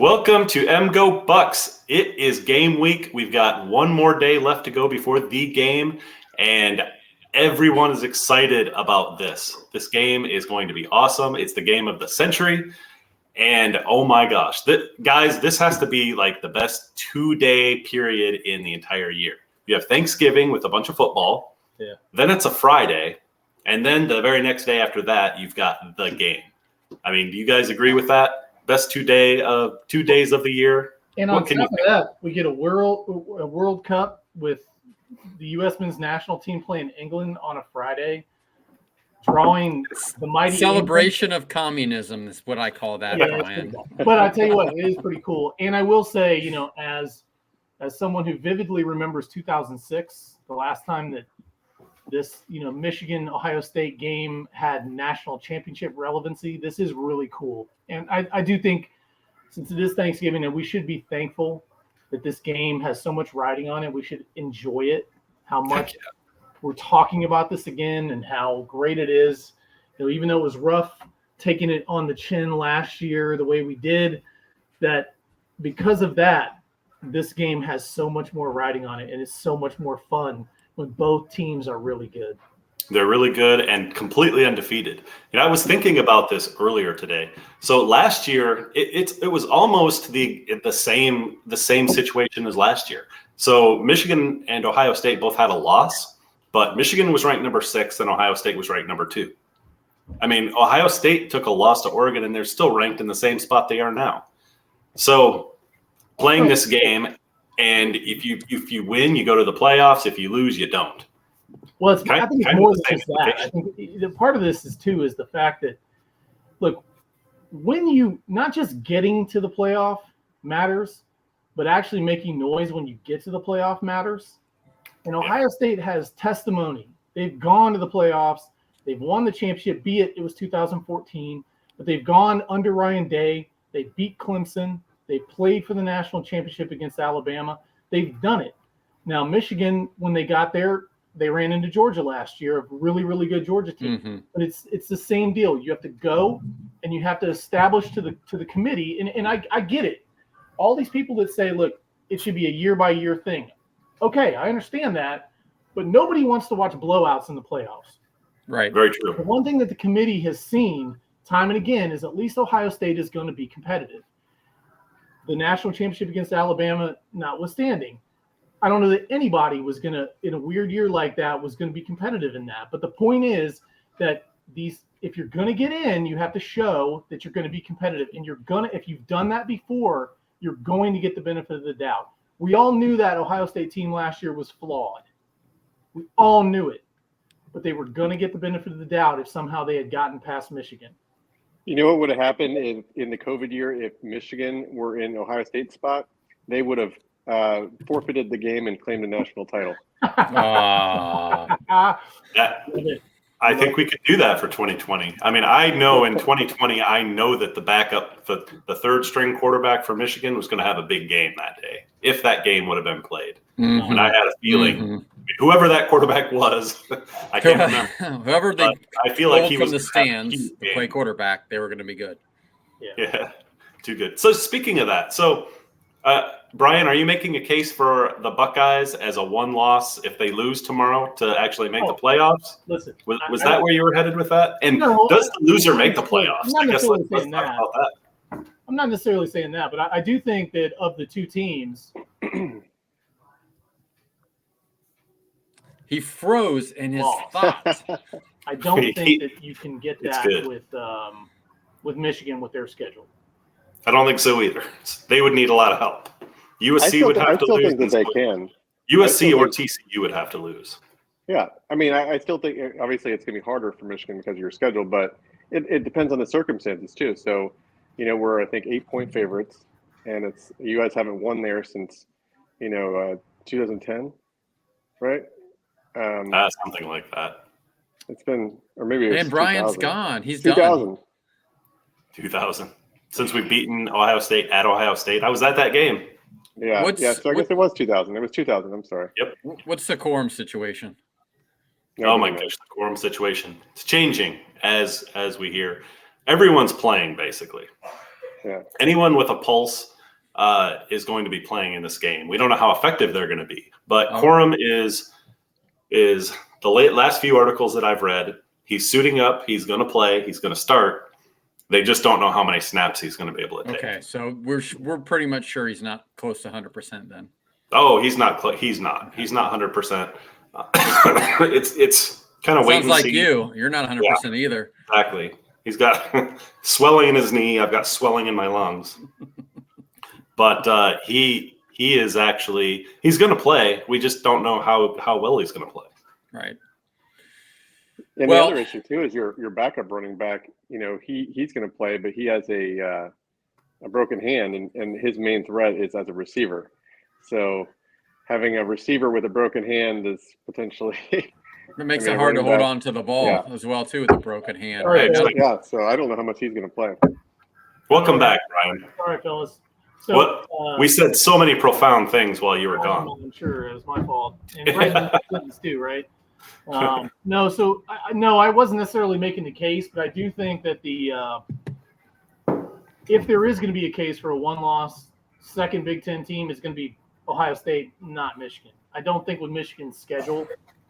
Welcome to MgoBucks. It is game week. We've got one more day left to go before the game, and everyone is excited about this. This game is going to be awesome. It's the game of the century, and oh my gosh, guys, this has to be like the best 2-day period in the entire year. You have Thanksgiving with a bunch of football. Yeah. Then it's a Friday, and then the very next day after that, you've got the game. I mean, do you guys agree with that? Best 2 days of the year. And on top of that, we get a World Cup with the U.S. men's national team playing England on a Friday, drawing the mighty celebration of communism is what I call that, Brian. But I tell you what, it is pretty cool. And I will say, you know, as someone who vividly remembers 2006, the last time that this, you know, Michigan-Ohio State game had national championship relevancy, this is really cool. And I do think, since it is Thanksgiving, and we should be thankful that this game has so much riding on it, we should enjoy it, how much we're talking about this again and how great it is. You know, even though it was rough taking it on the chin last year the way we did, that because of that, this game has so much more riding on it, and it's so much more fun when both teams are really good. They're really good and completely undefeated. And I was thinking about this earlier today. So last year, it was almost the same situation as last year. So Michigan and Ohio State both had a loss, but Michigan was ranked number 6 and Ohio State was ranked number 2. I mean, Ohio State took a loss to Oregon, and they're still ranked in the same spot they are now. So playing this game, and if you win, you go to the playoffs. If you lose, you don't. Well, I think it's more than just that. I think the part of this is the fact that, look, when you not just getting to the playoff matters, but actually making noise when you get to the playoff matters. And Ohio State has testimony. They've gone to the playoffs. They've won the championship, be it was 2014, but they've gone under Ryan Day. They beat Clemson. They played for the national championship against Alabama. They've done it. Now, Michigan, when they got there, they ran into Georgia last year, a really, really good Georgia team. Mm-hmm. But it's the same deal. You have to go and you have to establish to the committee. And I get it. All these people that say, look, it should be a year-by-year thing. Okay, I understand that. But nobody wants to watch blowouts in the playoffs. Right. Very true. The one thing that the committee has seen time and again is at least Ohio State is going to be competitive. The national championship against Alabama notwithstanding, I don't know that anybody was going to, in a weird year like that, was going to be competitive in that. But the point is that if you're going to get in, you have to show that you're going to be competitive. And if you've done that before, you're going to get the benefit of the doubt. We all knew that Ohio State team last year was flawed. We all knew it. But they were going to get the benefit of the doubt if somehow they had gotten past Michigan. You know what would have happened in the COVID year if Michigan were in Ohio State's spot? They would have forfeited the game and claimed a national title. I think we could do that for 2020. I mean, I know in 2020, I know that the backup, the third string quarterback for Michigan was going to have a big game that day, if that game would have been played. Mm-hmm. And I had a feeling, whoever that quarterback was, I can't remember. Whoever they I feel like he was from the stands to play quarterback, they were going to be good. Yeah, too good. So speaking of that, Brian, are you making a case for the Buckeyes as a one loss if they lose tomorrow to actually make the playoffs? Listen, was that where you were headed with that? And does the loser make the playoffs? I'm not necessarily let's talk about that. I'm not necessarily saying that, but I do think that of the two teams, he froze in his thoughts. I don't think that you can get that with Michigan with their schedule. I don't think so either. They would need a lot of help. USC would have to lose. I still think that they can. USC or TCU would have to lose. Yeah. I mean, I still think, obviously, it's going to be harder for Michigan because of your schedule, but it depends on the circumstances, too. So, you know, we're, I think, 8-point favorites, and you guys haven't won there since, 2010, right? Something like that. It's been, or maybe it's and Brian's gone. He's 2000. 2000. Since we've beaten Ohio State at Ohio State. I was at that game. Yeah. So I guess it was 2000. It was 2000. I'm sorry. Yep. What's the Corum situation? Oh my gosh, the Corum situation. It's changing as we hear. Everyone's playing basically. Yeah. Anyone with a pulse is going to be playing in this game. We don't know how effective they're going to be, but Corum is the last few articles that I've read. He's suiting up. He's going to play. He's going to start. They just don't know how many snaps he's going to be able to take. Okay, so we're pretty much sure he's not close to 100% then. Oh, he's not. He's not. Okay. He's not 100%. It's kind of wait and see. Sounds like you. You're not 100% either. Exactly. He's got swelling in his knee. I've got swelling in my lungs. But he is actually – he's going to play. We just don't know how well he's going to play. Right. And the other issue, too, is your backup running back. He's going to play, but he has a broken hand, and his main threat is as a receiver. So having a receiver with a broken hand is potentially – it makes it hard to hold on to the ball as well, too, with a broken hand. Right. Yeah, so I don't know how much he's going to play. Welcome back, Brian. All right, fellas. So, we said so many profound things while you were gone. I'm sure it was my fault. And Brandon too, right? No, I wasn't necessarily making the case, but I do think that if there is going to be a case for a one-loss second Big Ten team, it's going to be Ohio State, not Michigan. I don't think with Michigan's schedule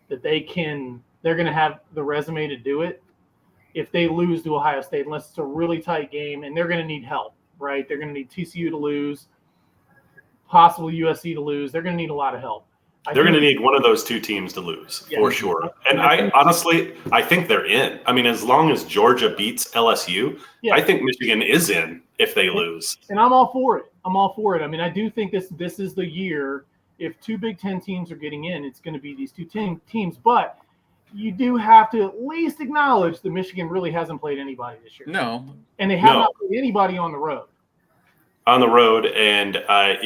that they're going to have the resume to do it if they lose to Ohio State, unless it's a really tight game, and they're going to need help, right? They're going to need TCU to lose, possibly USC to lose. They're going to need a lot of help. They're going to need one of those two teams to lose, for sure. And I think they're in. I mean, as long as Georgia beats LSU, I think Michigan is in if they lose. And I'm all for it. I mean, I do think this is the year. If two Big Ten teams are getting in, it's going to be these two teams. But you do have to at least acknowledge that Michigan really hasn't played anybody this year. No. And they have not played anybody on the road. And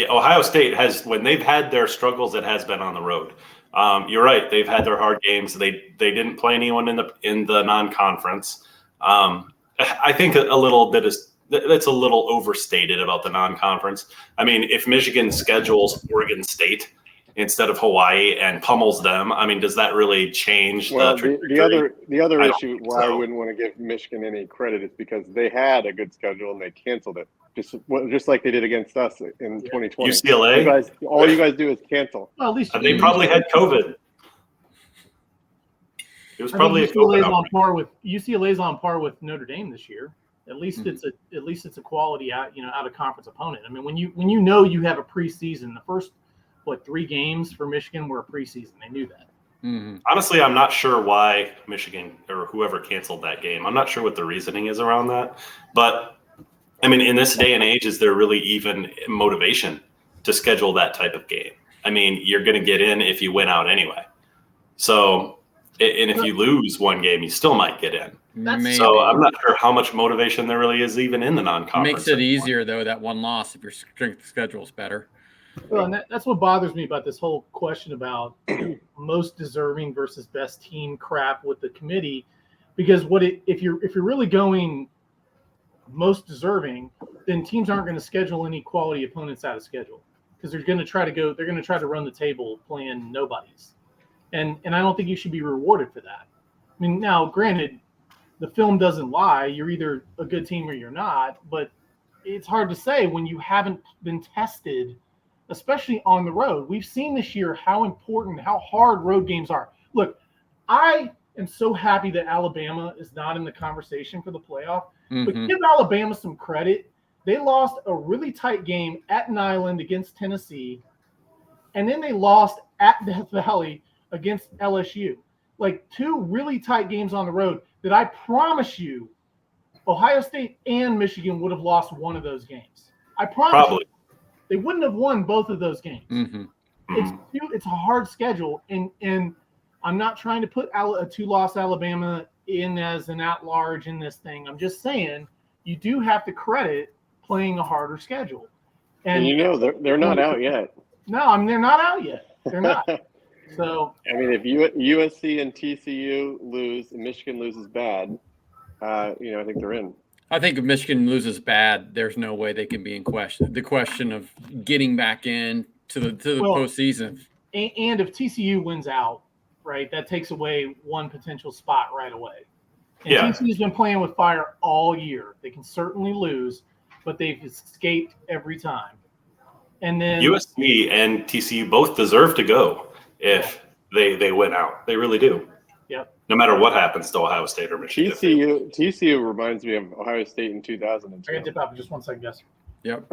Ohio State has, when they've had their struggles, it has been on the road. You're right; they've had their hard games. They didn't play anyone in the non-conference. I think a little bit that's a little overstated about the non-conference. I mean, if Michigan schedules Oregon State instead of Hawaii and pummels them, I mean, does that really change the trajectory? The other issue why I wouldn't want to give Michigan any credit is because they had a good schedule and they canceled it. Just like they did against us in 2020. UCLA? All you guys do is cancel. Well, at least they probably had COVID. It was probably a COVID. UCLA's on par with Notre Dame this year. At least it's a quality out of conference opponent. I mean, when you have a preseason, the first 3 games for Michigan were a preseason. They knew that. Mm-hmm. Honestly, I'm not sure why Michigan or whoever canceled that game. I'm not sure what the reasoning is around that, but. I mean, in this day and age, is there really even motivation to schedule that type of game? I mean, you're going to get in if you win out anyway. So, and if you lose one game, you still might get in. Maybe. So I'm not sure how much motivation there really is even in the non-conference. Makes it easier, though, that one loss if your strength schedule is better. Well, and that's what bothers me about this whole question about most deserving versus best team crap with the committee, because if you're really going – most deserving, then teams aren't going to schedule any quality opponents out of schedule because they're going to try to run the table playing nobodies. And I don't think you should be rewarded for that. I mean, now granted, the film doesn't lie. You're either a good team or you're not, but it's hard to say when you haven't been tested, especially on the road. We've seen this year how important, how hard road games are. Look, I am so happy that Alabama is not in the conversation for the playoff. But give Alabama some credit. They lost a really tight game at Nyland against Tennessee, and then they lost at Death Valley against LSU. Like 2 really tight games on the road that I promise you Ohio State and Michigan would have lost one of those games. I promise you. They wouldn't have won both of those games. It's a hard schedule, and I'm not trying to put a 2-loss Alabama in as an at-large in this thing. I'm just saying you do have to credit playing a harder schedule. And they're not out yet. No, I mean, they're not out yet. They're not. So I mean, if USC and TCU lose and Michigan loses bad, I think they're in. I think if Michigan loses bad, there's no way they can be in question. The question of getting back in to the postseason. And if TCU wins out, right, that takes away one potential spot right away. And TCU's been playing with fire all year. They can certainly lose, but they've escaped every time. And then USC and TCU both deserve to go if they win out. They really do. Yep. No matter what happens to Ohio State or Michigan. TCU reminds me of Ohio State in 2002. I got to dip out for just 1 second, guys. Yep.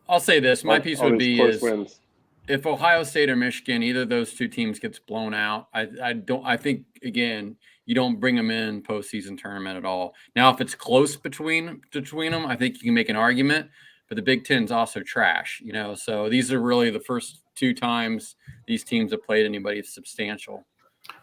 I'll say this. My piece would be wins. If Ohio State or Michigan, either of those two teams gets blown out, I think again, you don't bring them in postseason tournament at all. Now, if it's close between them, I think you can make an argument. But the Big Ten's also trash, So these are really the first 2 times these teams have played anybody substantial.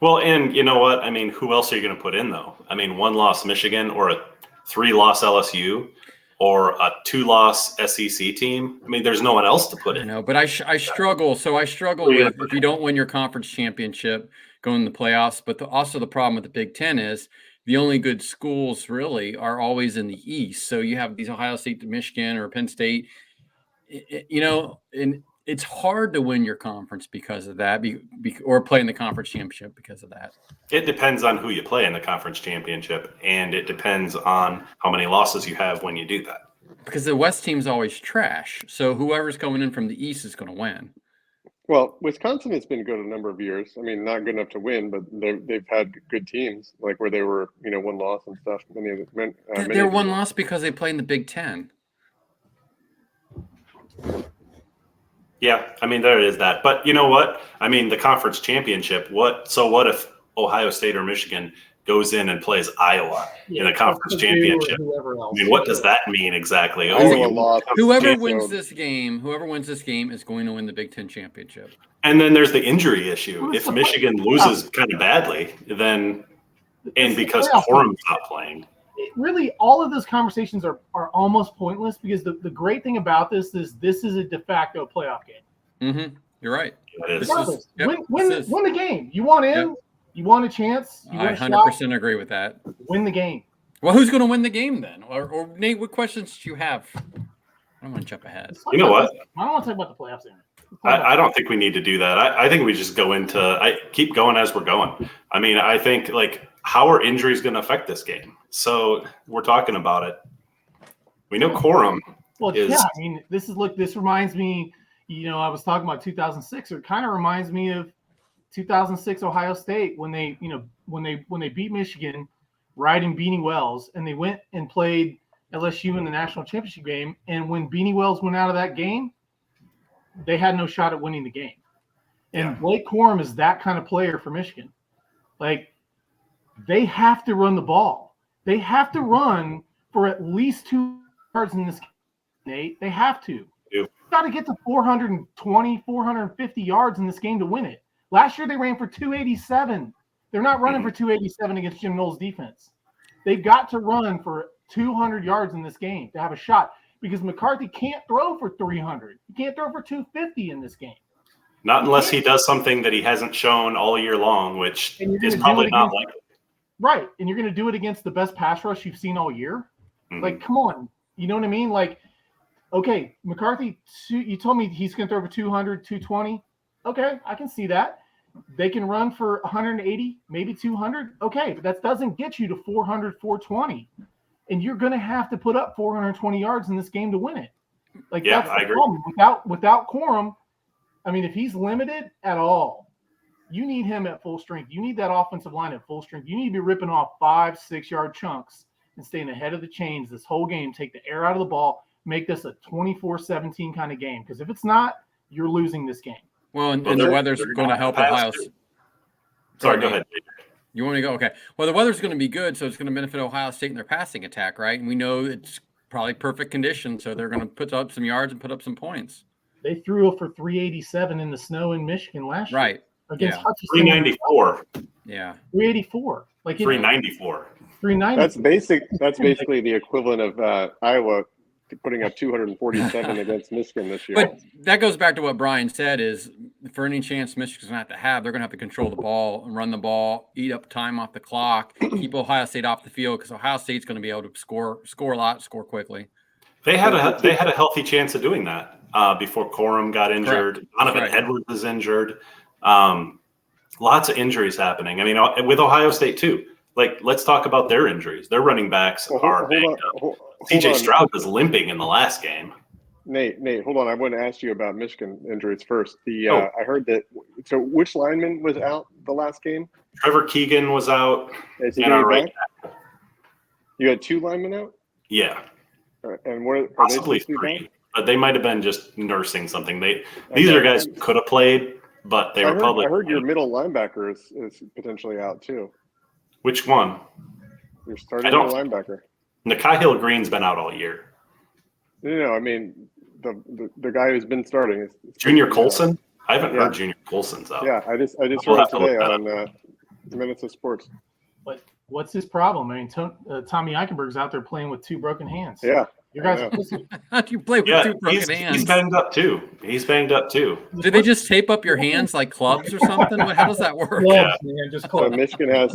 Well, and you know what? I mean, who else are you going to put in though? I mean, 1-loss Michigan or a 3-loss LSU or a 2-loss SEC team. I mean, there's no one else to put in. No, but I struggle. So I struggle with if you don't win your conference championship, going to the playoffs. But also the problem with the Big Ten is the only good schools really are always in the East. So you have these Ohio State to Michigan or Penn State, and it's hard to win your conference because of that, or play in the conference championship because of that. It depends on who you play in the conference championship, and it depends on how many losses you have when you do that. Because the West team's always trash. So whoever's coming in from the East is going to win. Well, Wisconsin has been good a number of years. I mean, not good enough to win, but they've had good teams, like where they were, 1 loss and stuff. They're 1 loss because they play in the Big Ten. Yeah, I mean, there is that. But you know what? I mean, the conference championship, what if Ohio State or Michigan goes in and plays Iowa in a conference championship? I mean, what does that mean exactly? Whoever wins this game is going to win the Big Ten championship. And then there's the injury issue. If Michigan loses kind of badly, then and because Corum's not playing. Really, all of those conversations are almost pointless because the great thing about this is a de facto playoff game. Mm-hmm. You're right. It is. Win the game. You want in? Yep. You want a chance? I 100% agree with that. Win the game. Well, who's going to win the game then? Or Nate, what questions do you have? I don't want to jump ahead. You know what? I don't want to talk about the playoffs anymore. I don't think we need to do that. I think we just go into I keep going as we're going. I mean, I think how are injuries going to affect this game? So we're talking about it. We know Corum. Well, yeah. I mean, this reminds me. I was talking about 2006. It kind of reminds me of 2006 Ohio State when they beat Michigan, right in Beanie Wells, and they went and played LSU in the national championship game. And when Beanie Wells went out of that game, they had no shot at winning the game. And Blake Corum is that kind of player for Michigan. They have to run the ball. They have to run for at least 2 yards in this game, Nate. They have to. You've got to get to 420, 450 yards in this game to win it. Last year they ran for 287. They're not running for 287 against Jim Knowles' defense. They've got to run for 200 yards in this game to have a shot because McCarthy can't throw for 300. He can't throw for 250 in this game. Not unless he does something that he hasn't shown all year long, which is probably not likely. Right, and you're going to do it against the best pass rush you've seen all year? Mm-hmm. Come on. You know what I mean? Okay, McCarthy, you told me he's going to throw for 200, 220. Okay, I can see that. They can run for 180, maybe 200. Okay, but that doesn't get you to 400, 420. And you're going to have to put up 420 yards in this game to win it. That's the problem. Without Corum, I mean, if he's limited at all, you need him at full strength. You need that offensive line at full strength. You need to be ripping off 5-6 yard chunks and staying ahead of the chains this whole game. Take the air out of the ball. Make this a 24-17 kind of game. Because if it's not, you're losing this game. Well, and the weather's going to help Ohio State. Sorry, go ahead. You want to go? Okay. Well, the weather's going to be good, so it's going to benefit Ohio State in their passing attack, right? And we know it's probably perfect conditions, so they're going to put up some yards and put up some points. They threw for 387 in the snow in Michigan last year. Right. Against Hutchinson. 394. Yeah. 384. 394. 390. That's basically the equivalent of Iowa putting up 247 against Michigan this year. But that goes back to what Brian said is for any chance Michigan's going to have, they're going to have to control the ball and run the ball, eat up time off the clock, keep Ohio State off the field because Ohio State's going to be able to score a lot, score quickly. They had a healthy chance of doing that before Corum got injured. Donovan Edwards is injured. Lots of injuries happening. I mean, with Ohio State too. Let's talk about their injuries. Their running backs are banged up. CJ Stroud was limping in the last game. Nate, hold on. I want to ask you about Michigan injuries first. I heard that. So, which lineman was out the last game? Trevor Keegan was out. Is he going back? You had 2 linemen out. Yeah. And are possibly they 3, but they might have been just nursing something. These are guys who could have played, but they were public. I heard your middle linebacker is potentially out too. Which one? Your starting middle linebacker. Nakai Hill-Green's been out all year. No, I mean the guy who's been starting is Junior Colson. I haven't heard Junior Colson's out. Yeah, I just heard it today on Minutes of Sports. But what's his problem? I mean, Tommy Eichenberg's out there playing with 2 broken hands. Yeah. You guys are pussy. How do you play with 2 broken hands? He's banged up too. Did they just tape up your hands like clubs or something? How does that work? Yeah, man, just so Michigan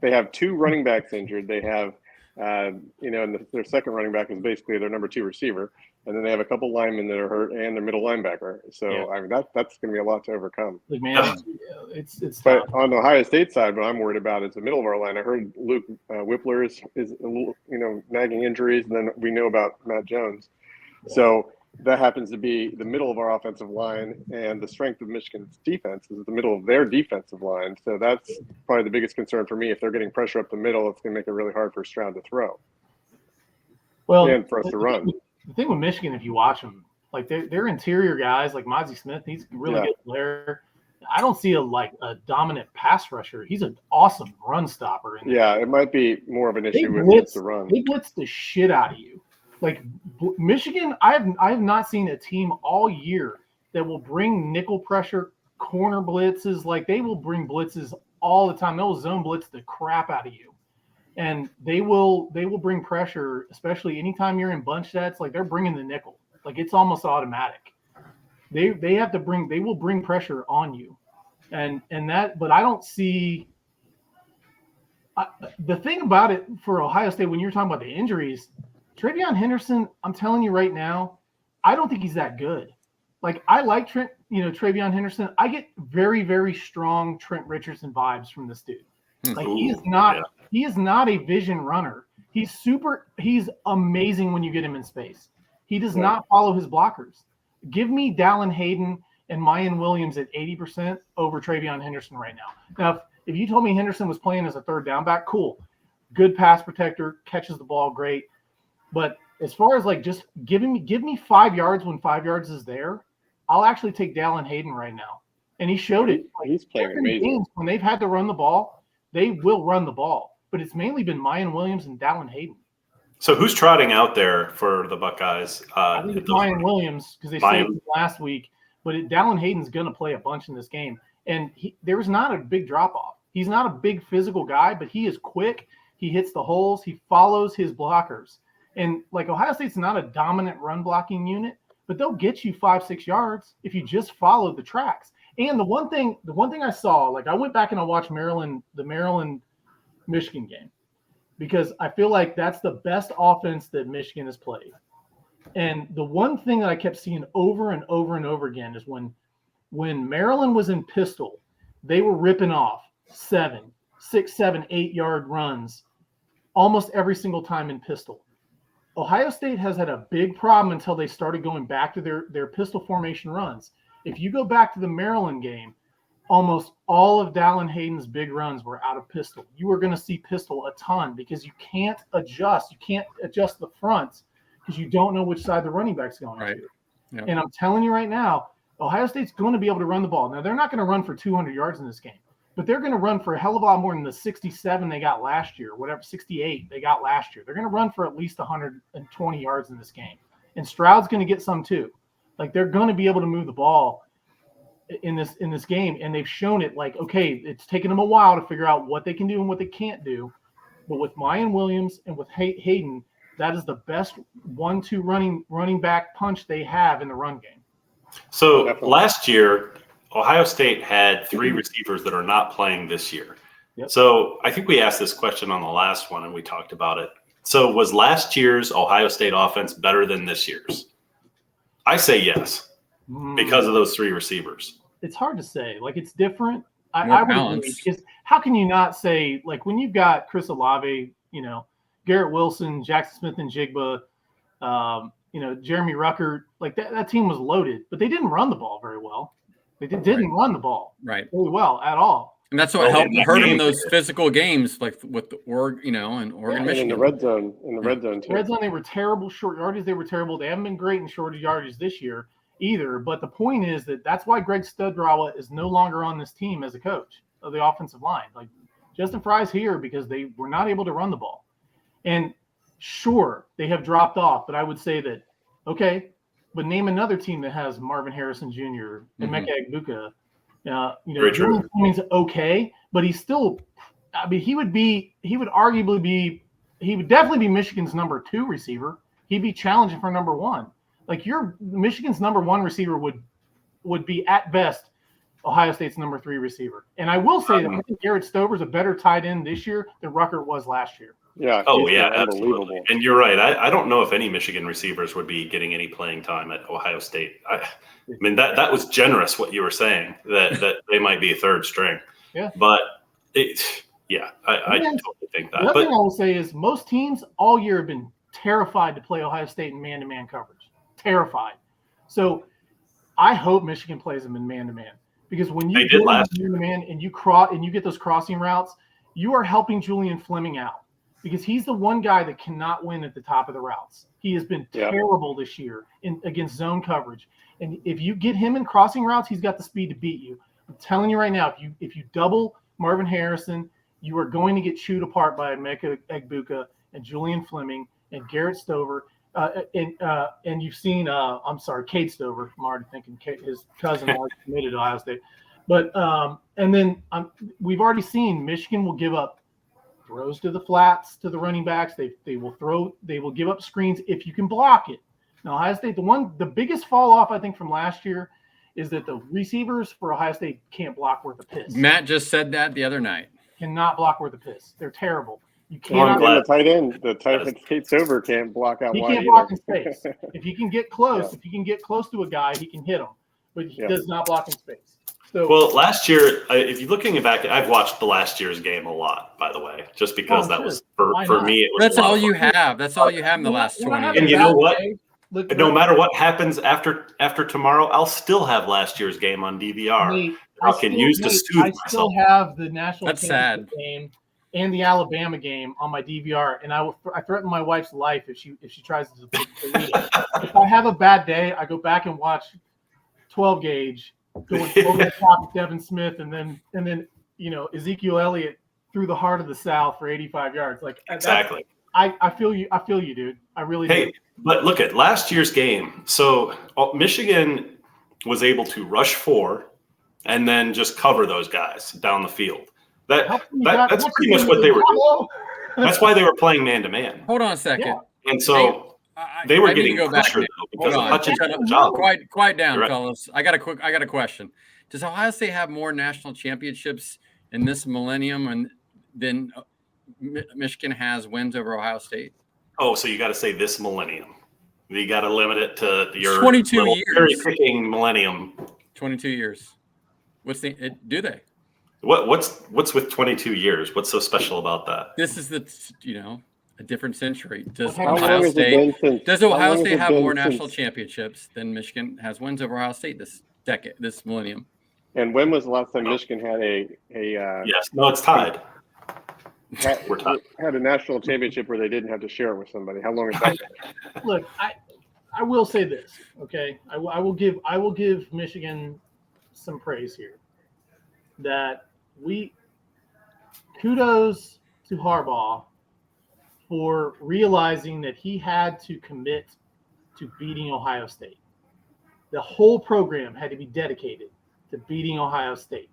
they have 2 running backs injured. They have, and their second running back is basically their number 2 receiver. And then they have a couple linemen that are hurt and their middle linebacker. So, I mean, that's going to be a lot to overcome. Like, man, it's But on the Ohio State side, what I'm worried about is the middle of our line. I heard Luke Whippler is a little, nagging injuries. And then we know about Matt Jones. Yeah. So that happens to be the middle of our offensive line. And the strength of Michigan's defense is the middle of their defensive line. So that's probably the biggest concern for me. If they're getting pressure up the middle, it's going to make it really hard for Stroud to throw. Well, and for us to run. The thing with Michigan, if you watch them, like they're interior guys, like Mozzie Smith, he's a really good player. I don't see a dominant pass rusher. He's an awesome run stopper. It might be more of an issue with the run. They blitz the shit out of you. Like Michigan, I have not seen a team all year that will bring nickel pressure, corner blitzes. Like they will bring blitzes all the time. They'll zone blitz the crap out of you. And they will bring pressure, especially anytime you're in bunch sets. Like they're bringing the nickel, like it's almost automatic. They will bring pressure on you, and that. But I don't see the thing about it for Ohio State when you're talking about the injuries. TreVeyon Henderson, I'm telling you right now, I don't think he's that good. Like I like TreVeyon Henderson. I get very, very strong Trent Richardson vibes from this dude. Like he is not a vision runner. He's amazing when you get him in space. He does not follow his blockers. Give me Dallin Hayden and Mayan Williams at 80% over TreVeyon Henderson right now. Now, if you told me Henderson was playing as a third down back, cool. Good pass protector, catches the ball great. But as far as like just give me 5 yards when 5 yards is there, I'll actually take Dallin Hayden right now. And he showed it. Like, he's playing amazing. When they've had to run the ball, they will run the ball, but it's mainly been Mayan Williams and Dallin Hayden. So who's trotting out there for the Buckeyes? I think it's Mayan Williams because they saved him last week, but Dallin Hayden's going to play a bunch in this game. And there's not a big drop-off. He's not a big physical guy, but he is quick. He hits the holes. He follows his blockers. And, like, Ohio State's not a dominant run-blocking unit, but they'll get you 5-6 yards if you just follow the tracks. And the one thing I saw, like I went back and I watched the Maryland-Michigan game because I feel like that's the best offense that Michigan has played. And the one thing that I kept seeing over and over and over again is when Maryland was in pistol, they were ripping off 7, 6, 7, 8 yard runs almost every single time in pistol. Ohio State has had a big problem until they started going back to their pistol formation runs. If you go back to the Maryland game, almost all of Dallin Hayden's big runs were out of pistol. You are going to see pistol a ton because you can't adjust. You can't adjust the fronts because you don't know which side the running back's going to. Yep. And I'm telling you right now, Ohio State's going to be able to run the ball. Now, they're not going to run for 200 yards in this game, but they're going to run for a hell of a lot more than the 67 they got last year, whatever, 68 they got last year. They're going to run for at least 120 yards in this game. And Stroud's going to get some too. Like they're going to be able to move the ball in this game, and they've shown it. Like, okay, it's taken them a while to figure out what they can do and what they can't do. But with Mayan Williams and with Hayden, that is the best 1-2 running back punch they have in the run game. So last year, Ohio State had 3 receivers that are not playing this year. Yep. So I think we asked this question on the last one, and we talked about it. So was last year's Ohio State offense better than this year's? I say yes, because of those 3 receivers. It's hard to say. Like, it's different. I would agree, because how can you not say, like, when you've got Chris Olave, Garrett Wilson, Jackson Smith and Jigba, Jeremy Ruckert, like that team was loaded, but they didn't run the ball very well. They didn't run the ball very well at all. And that's what hurt them in those physical games, like with the Oregon, and Oregon, Michigan. And in the red zone, too. Red zone, they were terrible short yardage. They were terrible. They haven't been great in short yardage this year either. But the point is that's why Greg Studrawa is no longer on this team as a coach of the offensive line. Like Justin Fry's here because they were not able to run the ball. And sure, they have dropped off, but I would say that, okay, but name another team that has Marvin Harrison Jr. and Emeka Egbuka. Julian Fleming's okay, but he's still. I mean, he would definitely be Michigan's number 2 receiver. He'd be challenging for number 1. Like Michigan's number 1 receiver would be at best Ohio State's number 3 receiver. And I will say that I think Garrett Stover's a better tight end this year than Ruckert was last year. Yeah. Oh yeah, absolutely. And you're right. I don't know if any Michigan receivers would be getting any playing time at Ohio State. I mean that was generous what you were saying that they might be a third string. Yeah. But I totally think that. The other thing I will say is most teams all year have been terrified to play Ohio State in man-to-man coverage. Terrified. So I hope Michigan plays them in man-to-man because when you get man-to-man and you get those crossing routes, you are helping Julian Fleming out. Because he's the one guy that cannot win at the top of the routes. He has been terrible this year against zone coverage. And if you get him in crossing routes, he's got the speed to beat you. I'm telling you right now, if you double Marvin Harrison, you are going to get chewed apart by Emeka Egbuka and Julian Fleming and Garrett Stover. And you've seen, Cade Stover. I'm already thinking his cousin already committed to Ohio State. But and then we've already seen Michigan will give up throws to the flats to the running backs. They will give up screens if you can block it. Now Ohio State, the biggest fall off I think from last year is that the receivers for Ohio State can't block worth a piss. Matt just said that the other night. Cannot block worth a piss. They're terrible. You can't. The tight end, Kate Stover can't block out. He can't block in space. If he can get close, if he can get close to a guy, he can hit him, but he does not block in space. So, well, last year, if you're looking back, I've watched the last year's game a lot, by the way, just because that was for me. It was That's all you have. That's all you have in the last 20 years. And you know what? No matter what happens after tomorrow, I'll still have last year's game on DVR. I can use to soothe myself. I still have the national championship game and the Alabama game on my DVR, and I threaten my wife's life if she tries to delete it. If I have a bad day, I go back and watch 12 gauge. Going over the top of Devin Smith and then Ezekiel Elliott through the heart of the South for 85 yards. Like exactly. I feel you, dude. I really do. But look at last year's game. So Michigan was able to rush 4 and then just cover those guys down the field. That's pretty much what they were doing. That's why they were playing man-to-man. Hold on a second. Yeah. And so they were getting pressured because of Hutchins' job. Quiet down, fellas. I got a question. Does Ohio State have more national championships in this millennium than Michigan has wins over Ohio State? Oh, so you got to say this millennium. You got to limit it to your 22 years. Very picking millennium. 22 years. Do they? What's with 22 years? What's so special about that? This is a different century. Does Ohio State have more national championships than Michigan has wins over Ohio State this millennium? And when was the last time Michigan had a yes, no, it's tied. We're tied. Had a national championship where they didn't have to share it with somebody? How long has that been? Look, I will say this, okay? I will give Michigan some praise here. That kudos to Harbaugh for realizing that he had to commit to beating Ohio State. The whole program had to be dedicated to beating Ohio State.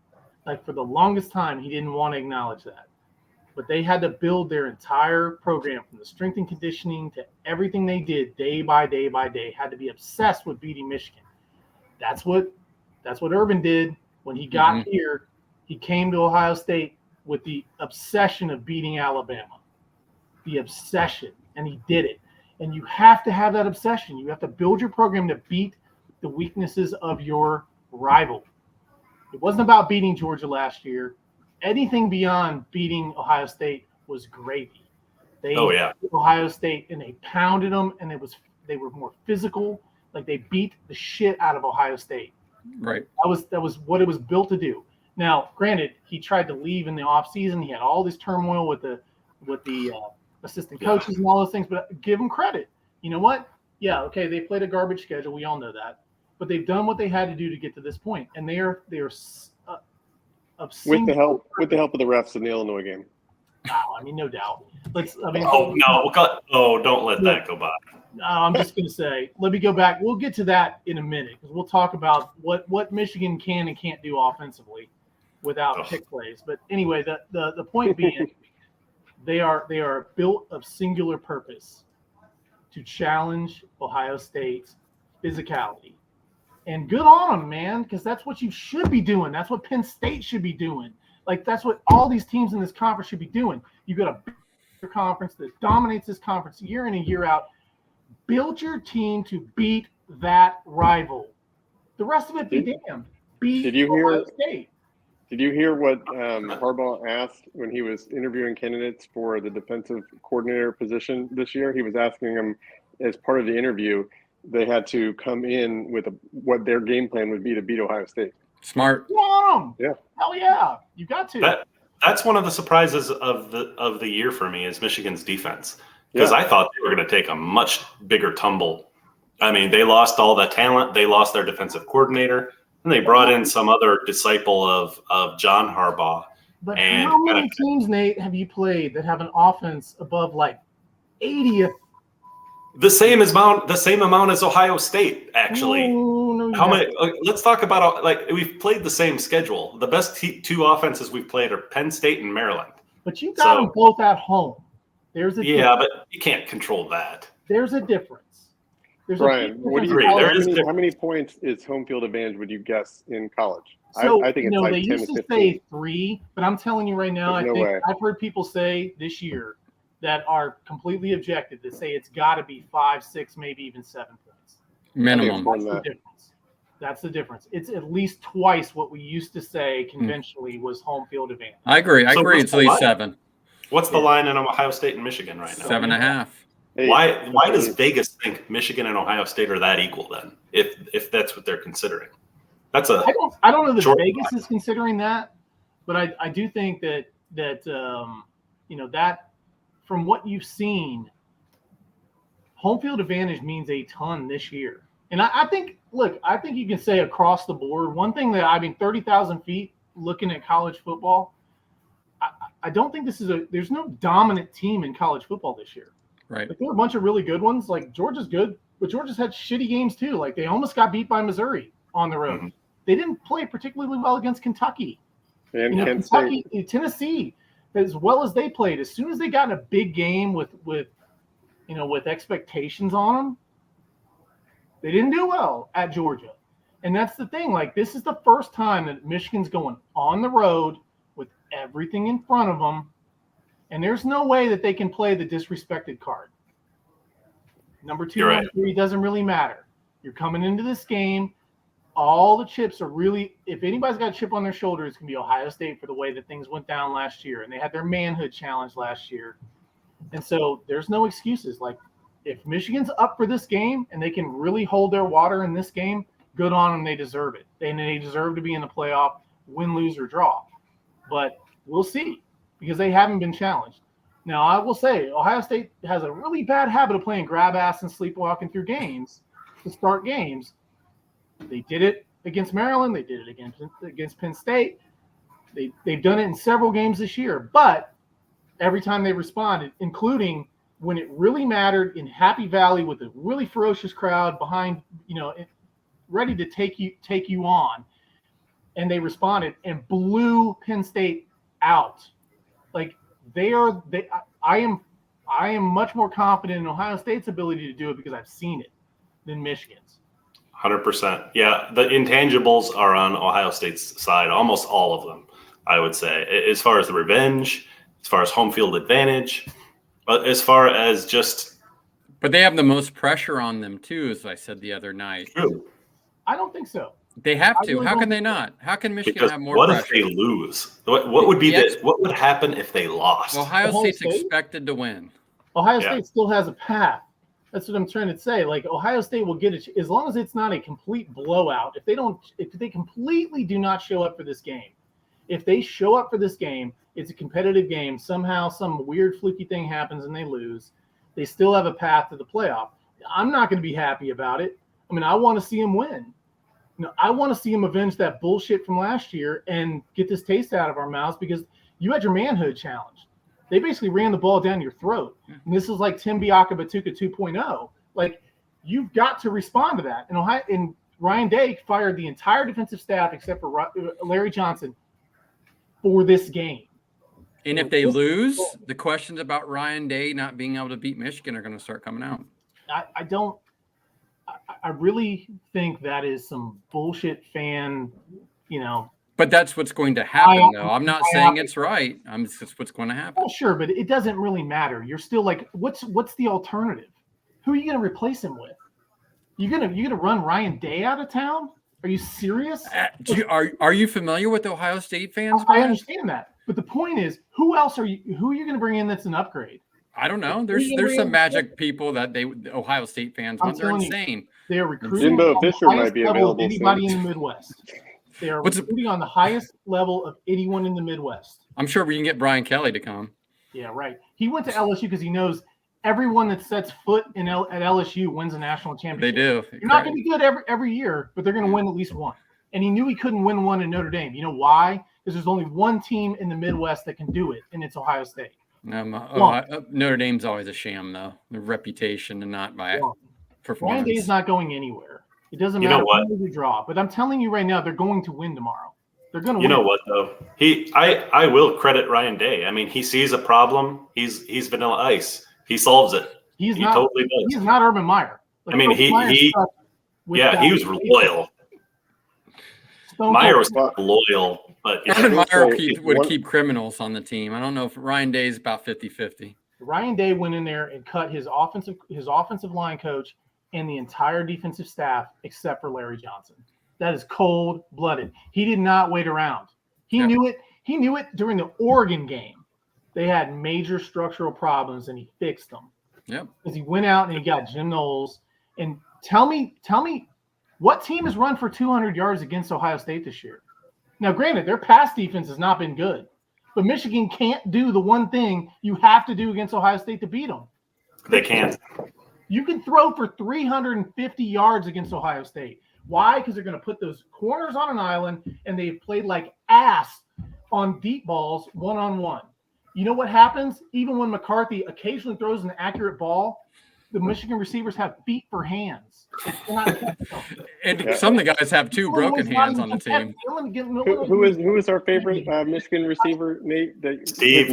Like for the longest time, he didn't want to acknowledge that. But they had to build their entire program from the strength and conditioning to everything they did day by day by day, had to be obsessed with beating Michigan. That's what Urban did when he got here. He came to Ohio State with the obsession of beating Alabama. The obsession, and he did it. And you have to have that obsession. You have to build your program to beat the weaknesses of your rival. It wasn't about beating Georgia last year. Anything beyond beating Ohio State was gravy. They beat Ohio State, and they pounded them, and They were more physical. Like they beat the shit out of Ohio State. Right. That was what it was built to do. Now, granted, he tried to leave in the offseason. He had all this turmoil with the assistant coaches and all those things, but give him credit. You know what? Yeah, okay, they played a garbage schedule. We all know that. But they've done what they had to do to get to this point, and they are with the help of the refs in the Illinois game. Wow, I mean, no doubt. Don't let that go by. I'm just going to say, let me go back. We'll get to that in a minute because we'll talk about what Michigan can and can't do offensively without pick plays. But anyway, the point being, they are built of singular purpose to challenge Ohio State's physicality. And good on them, man, because that's what you should be doing. That's what Penn State should be doing. Like, that's what all these teams in this conference should be doing. You got a bigger conference that dominates this conference year in and year out. Build your team to beat that rival. The rest of it be damned. Beat Ohio State. Did you hear what Harbaugh asked when he was interviewing candidates for the defensive coordinator position this year? He was asking them, as part of the interview, they had to come in with what their game plan would be to beat Ohio State. Smart. Come on. Yeah. Hell yeah. You got to. That's one of the surprises of the year for me is Michigan's defense. Because I thought they were going to take a much bigger tumble. I mean, they lost all that talent. They lost their defensive coordinator. And they brought in some other disciple of John Harbaugh. But how many teams, Nate, have you played that have an offense above like 80th? The same amount as Ohio State, actually. No, how many? Let's talk about we've played the same schedule. The best two offenses we've played are Penn State and Maryland. But you got them both at home. There's a difference. But you can't control that. There's a difference. Brian, what do you agree? How many points is home field advantage would you guess in college? So, I think it's like they 10 used to to 15. say 3, but I'm telling you right now, I've heard people say this year that are completely objective that say it's got to be 5, 6, maybe even 7 points. Minimum. That's the difference. That's the difference. It's at least twice what we used to say conventionally was home field advantage. I agree. It's at least 7. What's the line in Ohio State and Michigan right now? 7.5. Why does Vegas think Michigan and Ohio State are that equal then? If that's what they're considering, I don't know that Vegas is considering that, but I do think that that from what you've seen, home field advantage means a ton this year. And I think you can say across the board, one thing that 30,000 feet looking at college football, I don't think there's no dominant team in college football this year. Right. Like, there are a bunch of really good ones. Like Georgia's good, but Georgia's had shitty games too. Like they almost got beat by Missouri on the road. Mm-hmm. They didn't play particularly well against Kentucky. And Kentucky, Tennessee, as well as they played, as soon as they got in a big game with expectations on them, they didn't do well at Georgia. And that's the thing. Like, this is the first time that Michigan's going on the road with everything in front of them. And there's no way that they can play the disrespected card. Number 2, You're number 3 doesn't really matter. You're coming into this game. All the chips are really – if anybody's got a chip on their shoulder, it's going to be Ohio State for the way that things went down last year. And they had their manhood challenge last year. And so there's no excuses. Like, if Michigan's up for this game and they can really hold their water in this game, good on them. They deserve it. They deserve to be in the playoff, win, lose, or draw. But we'll see because they haven't been challenged. Now, I will say Ohio State has a really bad habit of playing grab ass and sleepwalking through games to start games. They did it against Maryland. They did it against Penn State. They've done it in several games this year. But every time they responded, including when it really mattered in Happy Valley with a really ferocious crowd behind, ready to take you on, and they responded and blew Penn State out. Like I am much more confident in Ohio State's ability to do it because I've seen it than Michigan's. 100%. Yeah, the intangibles are on Ohio State's side, almost all of them, I would say, as far as the revenge, as far as home field advantage, but as far as just. But they have the most pressure on them too, as I said the other night. True. I don't think so. They have to. Really How can they not? How can Michigan because have more what pressure? What if they lose? What would be what would happen if they lost? Ohio State's expected to win. Ohio State still has a path That's what I'm trying to say. Like Ohio State will get it as long as it's not a complete blowout. If they completely do not show up for this game, if they show up for this game, it's a competitive game. Somehow some weird fluky thing happens and they lose. They still have a path to the playoff. I'm not going to be happy about it. I mean, I want to see them win. I want to see them avenge that bullshit from last year and get this taste out of our mouths because you had your manhood challenge. They basically ran the ball down your throat. And this is like Tim Biaka-Batuka 2.0. Like, you've got to respond to that. And Ryan Day fired the entire defensive staff except for Larry Johnson for this game. And if they lose, the questions about Ryan Day not being able to beat Michigan are going to start coming out. I really think that is some bullshit fan, But that's what's going to happen, though. I'm not saying it's right. It's just what's going to happen. Well, sure, but it doesn't really matter. You're still like, what's the alternative? Who are you going to replace him with? You gonna run Ryan Day out of town? Are you serious? Are you familiar with Ohio State fans? I understand that, but the point is, who are you going to bring in that's an upgrade? I don't know. There's some magic people that the Ohio State fans want. They're insane. They are recruiting Jimbo Fisher might be available. Anybody in the Midwest. They are recruiting on the highest level of anyone in the Midwest. I'm sure we can get Brian Kelly to come. Yeah, right. He went to LSU because he knows everyone that sets foot at LSU wins a national championship. They do. You're not going to be good every year, but they're going to win at least one. And he knew he couldn't win one in Notre Dame. You know why? Because there's only one team in the Midwest that can do it, and it's Ohio State. Notre Dame's always a sham, though. Their reputation and not by performance. Ryan Day's not going anywhere. It doesn't matter who they draw. But I'm telling you right now, they're going to win tomorrow. They're going to win. You know what, though? I will credit Ryan Day. I mean, he sees a problem. He's Vanilla Ice. He solves it. He totally does. He's not Urban Meyer. Like, I mean, he was loyal. Meyer was loyal. But Urban Meyer would keep criminals on the team. I don't know if Ryan Day is about 50-50. Ryan Day went in there and cut his offensive line coach and the entire defensive staff except for Larry Johnson. That is cold-blooded. He did not wait around. He knew it. He knew it during the Oregon game. They had major structural problems and he fixed them. Yep. Because he went out and he got Jim Knowles. And tell me what team has run for 200 yards against Ohio State this year? Now, granted, their pass defense has not been good, but Michigan can't do the one thing you have to do against Ohio State to beat them. They can't. You can throw for 350 yards against Ohio State. Why? Because they're going to put those corners on an island, and they've played like ass on deep balls one-on-one. You know what happens? Even when McCarthy occasionally throws an accurate ball, the Michigan receivers have feet for hands. And some of the guys have two broken hands on the team. Who is our favorite Michigan receiver, Nate? Steve.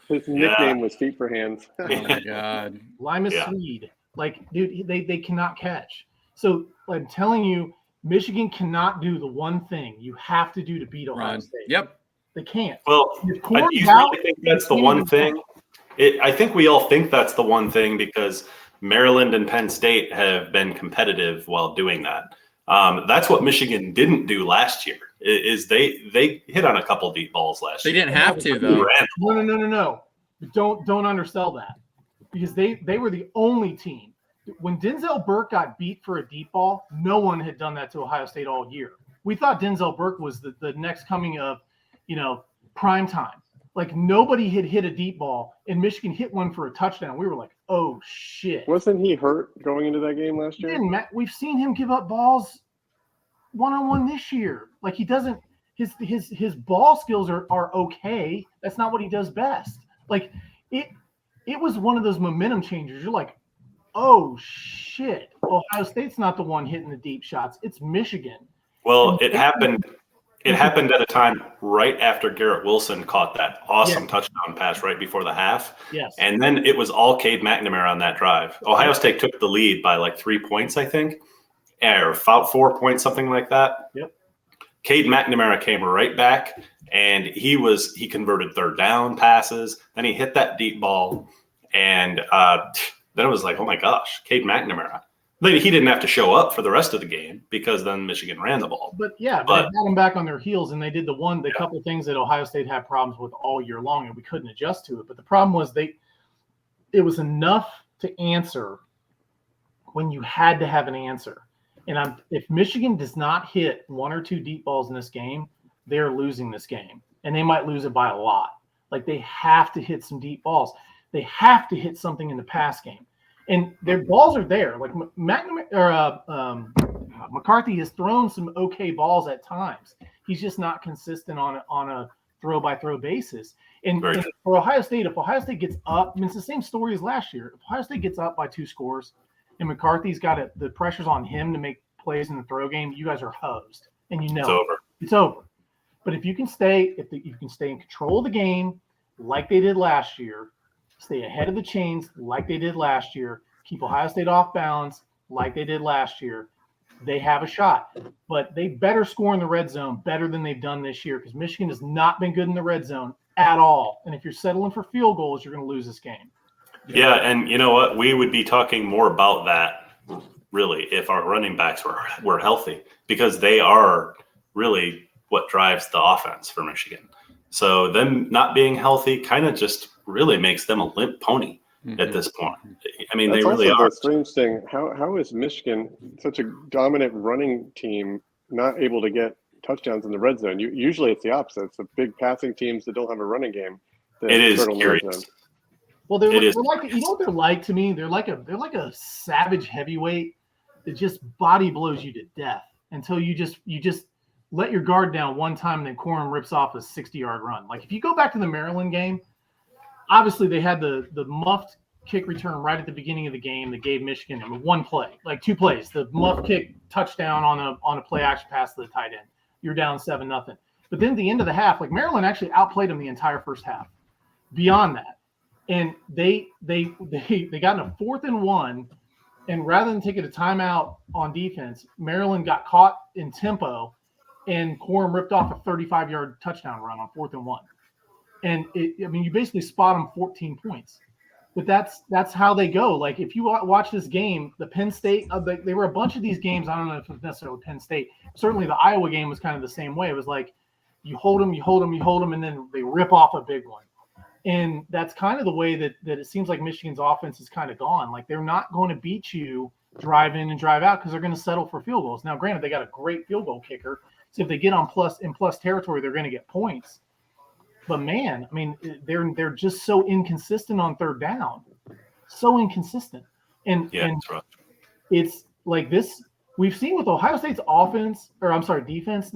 His nickname was Feet for Hands. Oh my God. Limas Sweed. Like, dude, they cannot catch. So I'm telling you, Michigan cannot do the one thing you have to do to beat Ohio State. Yep. They can't. Well, you really think that's the one thing? I think we all think that's the one thing because Maryland and Penn State have been competitive while doing that. That's what Michigan didn't do last year. Is they hit on a couple deep balls last year. They didn't have to though. No. Don't undersell that because they were the only team. When Denzel Burke got beat for a deep ball, no one had done that to Ohio State all year. We thought Denzel Burke was the next coming of, prime time. Like nobody had hit a deep ball, and Michigan hit one for a touchdown. We were like, "Oh shit!" Wasn't he hurt going into that game last year? We've seen him give up balls one-on-one this year. Like he doesn't. His ball skills are okay. That's not what he does best. Like it was one of those momentum changers. You're like, "Oh shit!" Ohio State's not the one hitting the deep shots. It's Michigan. Well, it happened. It happened at a time right after Garrett Wilson caught that awesome touchdown pass right before the half. Yes. And then it was all Cade McNamara on that drive. Ohio State took the lead by like 3 points, I think, or 4 points, something like that. Yep. Cade McNamara came right back, and he converted third down passes. Then he hit that deep ball, and then it was like, oh my gosh, Cade McNamara. He didn't have to show up for the rest of the game because then Michigan ran the ball. But they had them back on their heels, and they did the couple things that Ohio State had problems with all year long, and we couldn't adjust to it. But the problem was it was enough to answer when you had to have an answer. And if Michigan does not hit one or two deep balls in this game, they're losing this game. And they might lose it by a lot. Like, they have to hit some deep balls. They have to hit something in the pass game. And their balls are there. Like, McCarthy has thrown some okay balls at times. He's just not consistent on a throw-by-throw basis. And for Ohio State, if Ohio State gets up, I mean, it's the same story as last year. If Ohio State gets up by 2 scores and McCarthy's got the pressure's on him to make plays in the throw game, you guys are hosed. And you know it's over. But if you can stay in control of the game like they did last year, stay ahead of the chains like they did last year, keep Ohio State off balance like they did last year, they have a shot. But they better score in the red zone better than they've done this year, because Michigan has not been good in the red zone at all. And if you're settling for field goals, you're going to lose this game. Yeah, and you know what? We would be talking more about that, really, if our running backs were healthy, because they are really what drives the offense for Michigan. So them not being healthy kind of just really makes them a limp pony at this point. I mean, that's they really also are. The strange thing, how is Michigan, such a dominant running team, not able to get touchdowns in the red zone? Usually it's the opposite. It's the big passing teams that don't have a running game that It is turtle curious. Well, they're like, you know what they're like to me? They're like a savage heavyweight that just body blows you to death until you just let your guard down one time, and then Corum rips off a 60-yard run. Like, if you go back to the Maryland game, obviously they had the muffed kick return right at the beginning of the game that gave Michigan one play, like 2 plays. The muffed kick touchdown on a play action pass to the tight end. You're down 7-0. But then at the end of the half, like, Maryland actually outplayed them the entire first half. Beyond that, and they got in a 4th and 1, and rather than taking a timeout on defense, Maryland got caught in tempo, and Corum ripped off a 35-yard touchdown run on 4th and 1. And you basically spot them 14 points. But that's how they go. Like, if you watch this game, the Penn State, they were a bunch of these games. I don't know if it's necessarily Penn State. Certainly the Iowa game was kind of the same way. It was like you hold them, and then they rip off a big one. And that's kind of the way that it seems like Michigan's offense is kind of gone. Like, they're not going to beat you drive in and drive out because they're going to settle for field goals. Now, granted, they got a great field goal kicker. So if they get in plus territory, they're going to get points. But man, I mean, they're just so inconsistent on 3rd down, so inconsistent. And that's rough. It's like this. We've seen with Ohio State's defense.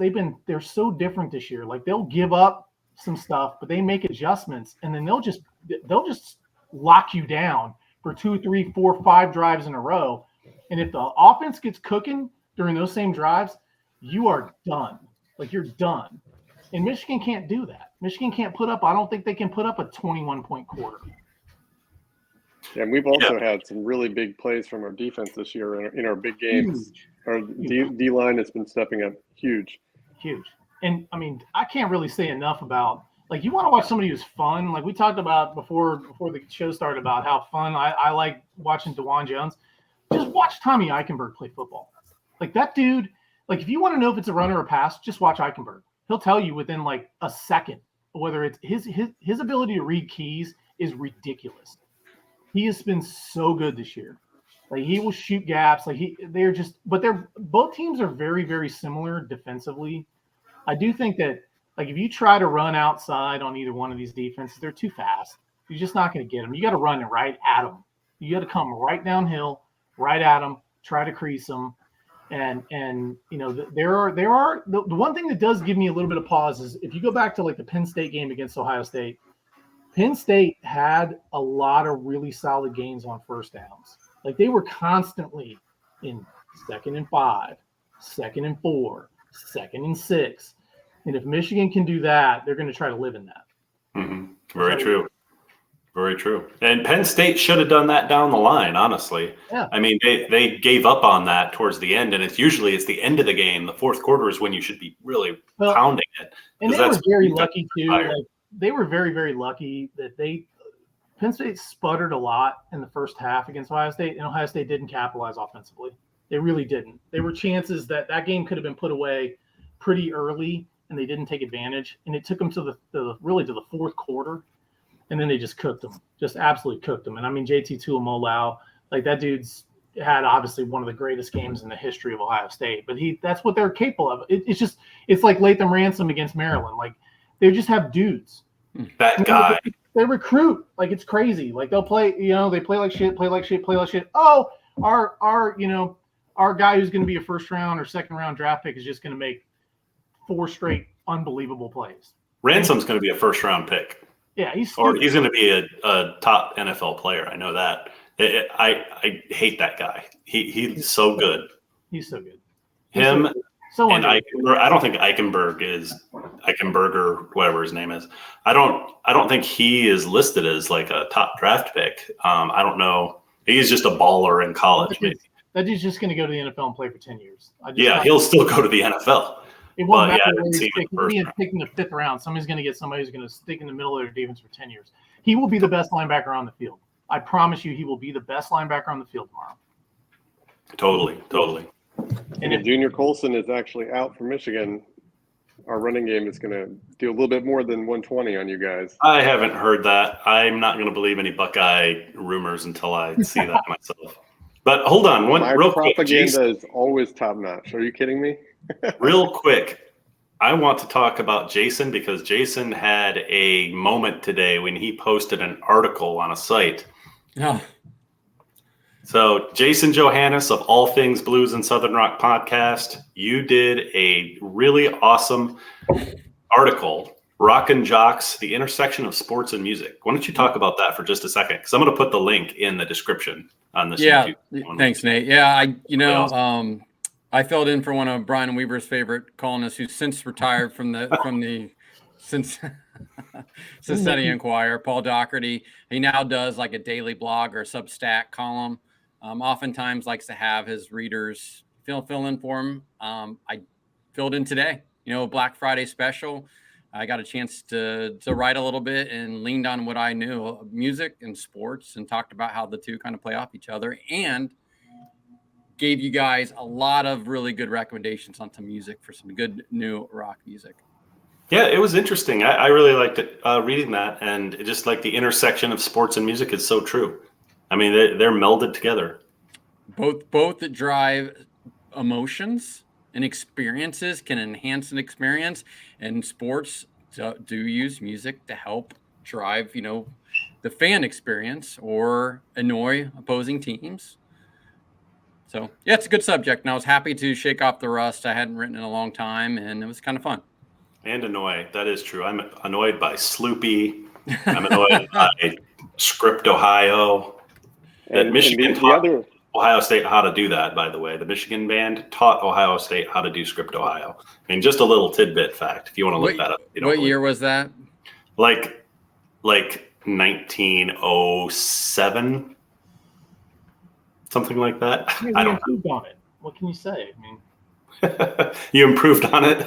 They're so different this year. Like, they'll give up some stuff, but they make adjustments, and then they'll just lock you down for 2, 3, 4, 5 drives in a row. And if the offense gets cooking during those same drives, you are done. Like, you're done. And Michigan can't do that. Michigan can't I don't think they can put up a 21-point quarter. Yeah, and we've also had some really big plays from our defense this year in our big games. Our D-line has been stepping up huge. And, I mean, I can't really say enough about, like, you want to watch somebody who's fun. Like, we talked about before the show started about how fun I like watching Johantges. Just watch Tommy Eichenberg play football. Like, that dude, like, if you want to know if it's a run or a pass, just watch Eichenberg. He'll tell you within, like, a second whether it's his ability to read keys is ridiculous. He has been so good this year. Like, he will shoot gaps. Like, both teams are very, very similar defensively. I do think that, like, if you try to run outside on either one of these defenses, they're too fast. You're just not going to get them. You got to run it right at them. You got to come right downhill, right at them, try to crease them. And you know, there are the one thing that does give me a little bit of pause is if you go back to, like, the Penn State game against Ohio State, Penn State had a lot of really solid gains on first downs. Like, they were constantly in 2nd and 5, 2nd and 4, 2nd and 6. And if Michigan can do that, they're going to try to live in that. Mm-hmm. Very true. Very true. And Penn State should have done that down the line, honestly. Yeah. I mean, they gave up on that towards the end, and it's the end of the game. The fourth quarter is when you should be really pounding it. And they were very lucky, too. Like, they were very, very lucky that Penn State sputtered a lot in the first half against Ohio State, and Ohio State didn't capitalize offensively. They really didn't. There were chances that game could have been put away pretty early, and they didn't take advantage. And it took them to the fourth quarter. and then they just cooked them, just absolutely cooked them. And I mean, JT Tuimoloau, like that dude's had obviously one of the greatest games in the history of Ohio State, but that's what they're capable of. It's like Latham Ransom against Maryland. Like they just have dudes. That guy. They recruit like it's crazy. Like they'll play, they play like shit. Oh, our guy who's going to be a first round or second round draft pick is just going to make 4 straight unbelievable plays. Ransom's going to be a first round pick. Yeah, he's going to be a top NFL player. I know that. I hate that guy. He's so good. He's so good. Him and I don't think Eichenberger, whatever his name is. I don't think he is listed as like a top draft pick. I don't know. He's just a baller in college. Maybe that dude's just going to go to the NFL and play for 10 years. He'll still go to the NFL. It won't matter where he's picking the 5th round. Somebody's going to get somebody who's going to stick in the middle of their defense for 10 years. He will be the best linebacker on the field. I promise you, he will be the best linebacker on the field tomorrow. Totally. And if Junior Colson is actually out for Michigan, our running game is going to do a little bit more than 120 on you guys. I haven't heard that. I'm not going to believe any Buckeye rumors until I see that myself. But hold on, real quick. Propaganda is always top notch. Are you kidding me? Real quick, I want to talk about Jason because Jason had a moment today when he posted an article on a site. Oh. So Jason Johantges of All Things Blues and Southern Rock podcast, you did a really awesome article, Rock-n-Jocks, the intersection of sports and music. Why don't you talk about that for just a second? Because I'm going to put the link in the description on this. Yeah, YouTube. Thanks, Nate. Yeah, I filled in for one of Brian Weaver's favorite columnists, who's since retired from the Cincinnati Enquirer, Paul Doherty. He now does like a daily blog or Substack column. Oftentimes likes to have his readers fill in for him. I filled in today, Black Friday special. I got a chance to write a little bit and leaned on what I knew, music and sports, and talked about how the two kind of play off each other, and gave you guys a lot of really good recommendations on some music for some good new rock music. Yeah, it was interesting. I really liked it, reading that, and just like the intersection of sports and music is so true. I mean, they're melded together. Both that drive emotions and experiences can enhance an experience, and sports do use music to help drive, the fan experience or annoy opposing teams. So, yeah, it's a good subject, and I was happy to shake off the rust. I hadn't written in a long time, and it was kind of fun. And annoy. That is true. I'm annoyed by Sloopy. I'm annoyed by Script Ohio. That Michigan taught Ohio State how to do that, by the way. The Michigan band taught Ohio State how to do Script Ohio. I mean, just a little tidbit fact, if you want to look that up. What year was that? Like 1907, something like that. I don't know. On it. What can you say? I mean, you improved on it.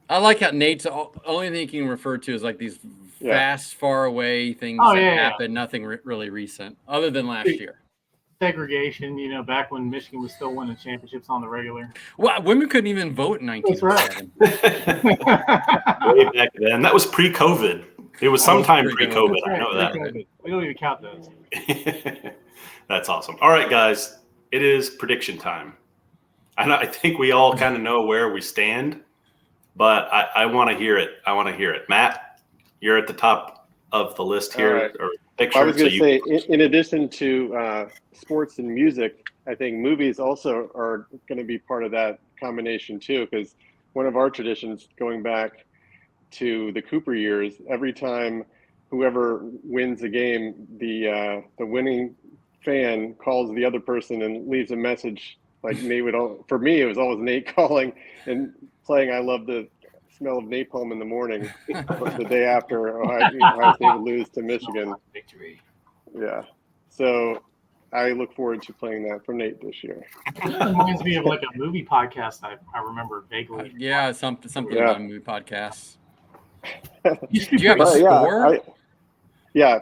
I like how Nate's only thing you can refer to is like these fast, far away things happen. Nothing really recent, other than last year. Segregation, back when Michigan was still winning championships on the regular. Well, women couldn't even vote in 1907. That's right. Way back then. That was pre-COVID. It was sometime pre-COVID. I know that. We don't even count those. That's awesome. All right, guys. It is prediction time. I think we all kind of know where we stand, but I want to hear it. Matt, you're at the top of the list here. Right. Or picture, I was going to say, in addition to sports and music, I think movies also are going to be part of that combination too, because one of our traditions going back to the Cooper years, every time whoever wins a game, the winning fan calls the other person and leaves a message. Like Nate for me, it was always Nate calling and playing "I Love the Smell of Napalm in the Morning" the day after Ohio State would lose to Michigan. Victory. Yeah. So I look forward to playing that for Nate this year. It reminds me of like a movie podcast I remember vaguely. Yeah, something about a movie podcast. Do you have a score?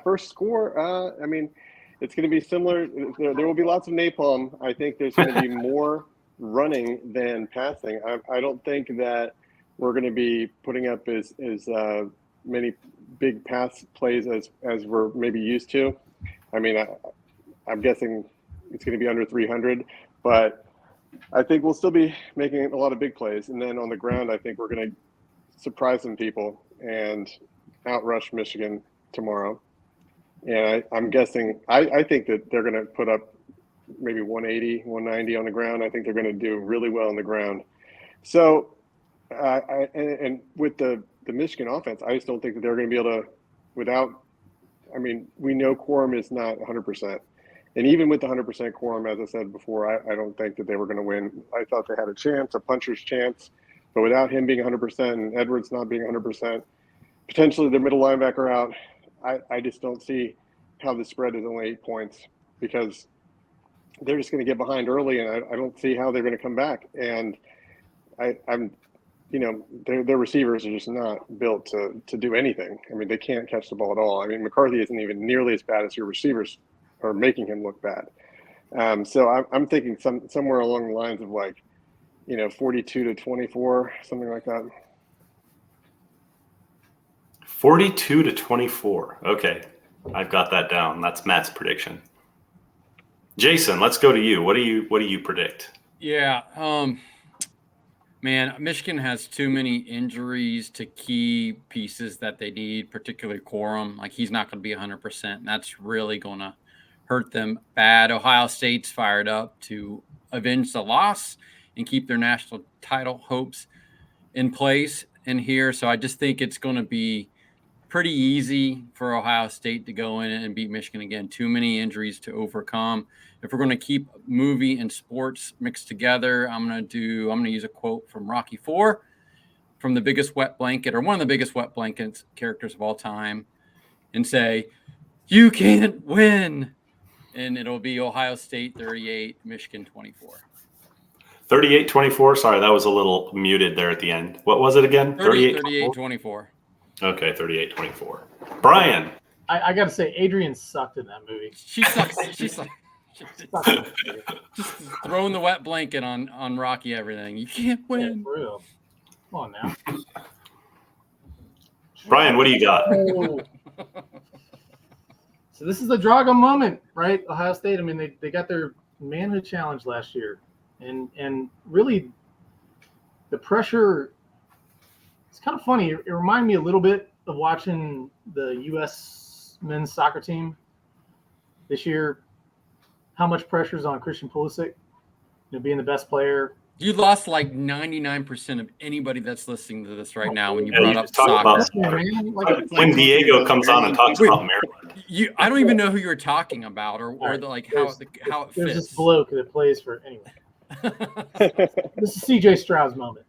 First score. I mean, it's going to be similar. There will be lots of napalm. I think there's going to be more running than passing. I don't think that we're going to be putting up as many big pass plays as we're maybe used to. I mean, I'm guessing it's going to be under 300, but I think we'll still be making a lot of big plays. And then on the ground, I think we're going to surprise some people and outrush Michigan tomorrow. And I'm guessing, I think that they're going to put up maybe 180, 190 on the ground. I think they're going to do really well on the ground. So, and with the Michigan offense, I just don't think that they're going to be able to, we know Corum is not 100%. And even with the 100% Corum, as I said before, I don't think that they were going to win. I thought they had a chance, a puncher's chance. But without him being 100% and Edwards not being 100%, potentially their middle linebacker out, I just don't see how the spread is only 8 points, because they're just going to get behind early, and I don't see how they're going to come back. And I'm their receivers are just not built to do anything. I mean, they can't catch the ball at all. I mean, McCarthy isn't even nearly as bad as your receivers are making him look bad. So I'm thinking somewhere along the lines of 42-24, something like that. 42-24. Okay, I've got that down. That's Matt's prediction. Jason, let's go to you. What do you predict? Yeah, man, Michigan has too many injuries to key pieces that they need, particularly Corum. Like, he's not going to be 100%, and that's really going to hurt them bad. Ohio State's fired up to avenge the loss and keep their national title hopes in place in here. So I just think it's going to be pretty easy for Ohio State to go in and beat Michigan again. Too many injuries to overcome. If we're going to keep movie and sports mixed together, I'm going to use a quote from Rocky IV, from the biggest wet blanket, or one of the biggest wet blankets characters of all time, and say, "You can't win." And it'll be Ohio State 38, Michigan 24. 38-24. Sorry, that was a little muted there at the end. What was it again? 38-24. Okay, 38-24. Brian. I got to say, Adrian sucked in that movie. She sucks. Just throwing the wet blanket on Rocky everything. You can't win. Yeah, real. Come on now. Brian, what do you got? So this is the Drago moment, right? Ohio State. I mean, they got their manhood challenge last year. And really the pressure, it's kind of funny. It reminded me a little bit of watching the U.S. men's soccer team this year. How much pressure is on Christian Pulisic, being the best player. You lost like 99% of anybody that's listening to this right now when you brought up soccer. When Diego comes on and talks about Maryland. I don't even know who you were talking about or how it fits. There's this bloke that plays for anyway. This is CJ Stroud's moment,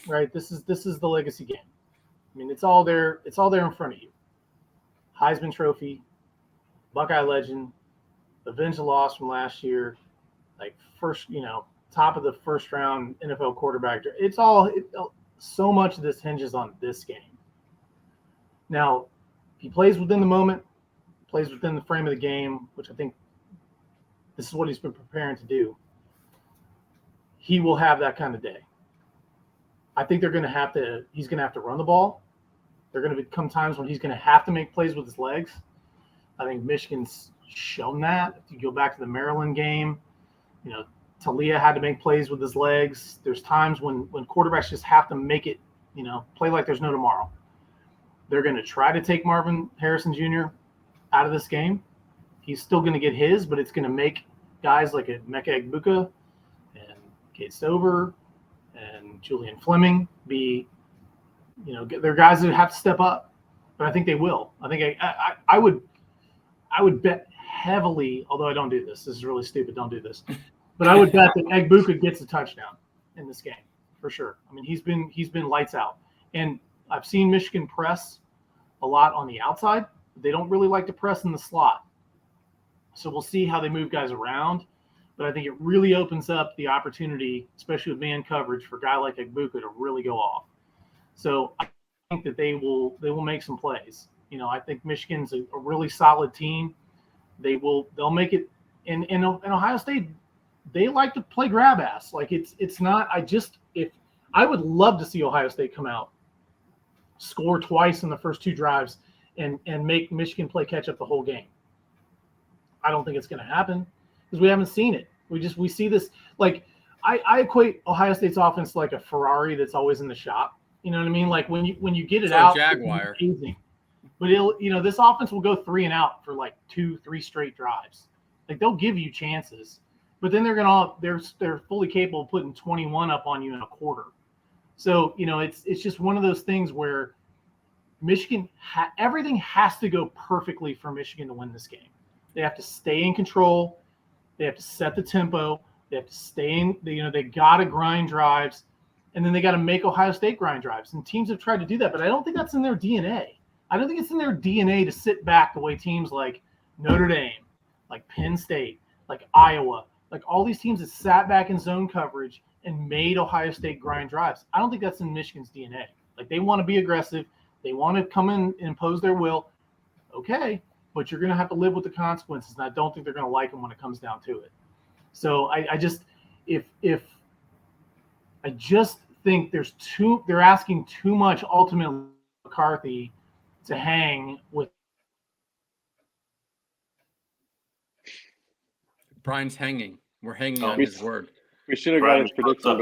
right? This is the legacy game. I mean, it's all there. It's all there in front of you. Heisman Trophy, Buckeye legend, avenge the loss from last year, like first, top of the first round NFL quarterback. It's all so much of this hinges on this game. Now, he plays within the moment, plays within the frame of the game, which I think this is what he's been preparing to do. He will have that kind of day. I think he's going to have to run the ball. There are going to come times when he's going to have to make plays with his legs. I think Michigan's shown that. If you go back to the Maryland game, Talia had to make plays with his legs. There's times when quarterbacks just have to make it, play like there's no tomorrow. They're going to try to take Marvin Harrison Jr. out of this game. He's still going to get his, but it's going to make guys like MgoBucks and Kate Stover and Julian Fleming be, they're guys that have to step up. But I think they will. I think I would bet heavily, although I don't do this. This is really stupid. Don't do this. But I would bet that MgoBucks gets a touchdown in this game for sure. I mean, he's been lights out. And I've seen Michigan press a lot on the outside. They don't really like to press in the slot. So we'll see how they move guys around. But I think it really opens up the opportunity, especially with man coverage, for a guy like MgoBucks to really go off. So I think that they will make some plays. I think Michigan's a really solid team. They'll make it. In Ohio State, they like to play grab ass. Like it's not. I would love to see Ohio State come out score twice in the first 2 drives and make Michigan play catch up the whole game. I don't think it's going to happen because we haven't seen it. We see this, like, I equate Ohio State's offense like a Ferrari that's always in the shop. You know what I mean? Like when you get it out, Jaguar. It's amazing. But this offense will go 3 and out for like 2-3 straight drives. Like they'll give you chances, but then they're fully capable of putting 21 up on you in a quarter. So it's just one of those things where Michigan everything has to go perfectly for Michigan to win this game. They have to stay in control. They have to set the tempo. They have to stay in. They got to grind drives, and then they got to make Ohio State grind drives. And teams have tried to do that, but I don't think that's in their DNA. I don't think it's in their DNA to sit back the way teams like Notre Dame, like Penn State, like Iowa, like all these teams that sat back in zone coverage and made Ohio State grind drives. I don't think that's in Michigan's DNA. Like they want to be aggressive. They want to come in and impose their will. Okay, but you're going to have to live with the consequences, and I don't think they're going to like them when it comes down to it. So I just think they're asking too much ultimately McCarthy to hang with. Brian's hanging. We're hanging on his word. We should have got his prediction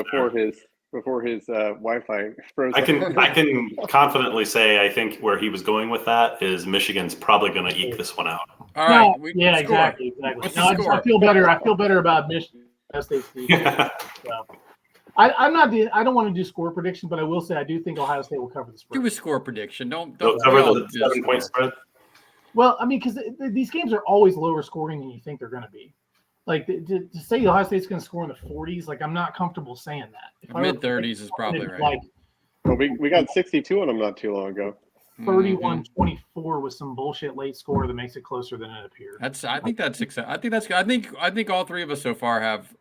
before his Wi-Fi froze. I can confidently say I think where he was going with that is Michigan's probably going to eke this one out. All right. Exactly. I feel better. I feel better about Michigan. Yeah. So, I don't want to do score prediction, but I will say I do think Ohio State will cover the spread. Do a score prediction. Don't cover the 7-point spread. Well, I mean, because these games are always lower scoring than you think they're going to be. Like to say Ohio State's going to score in the 40s, like I'm not comfortable saying that. Mid-30s is probably right. Well, we got 62 on them not too long ago. 31-24 with some bullshit late score that makes it closer than it appeared. I think that's I think all 3 of us so far have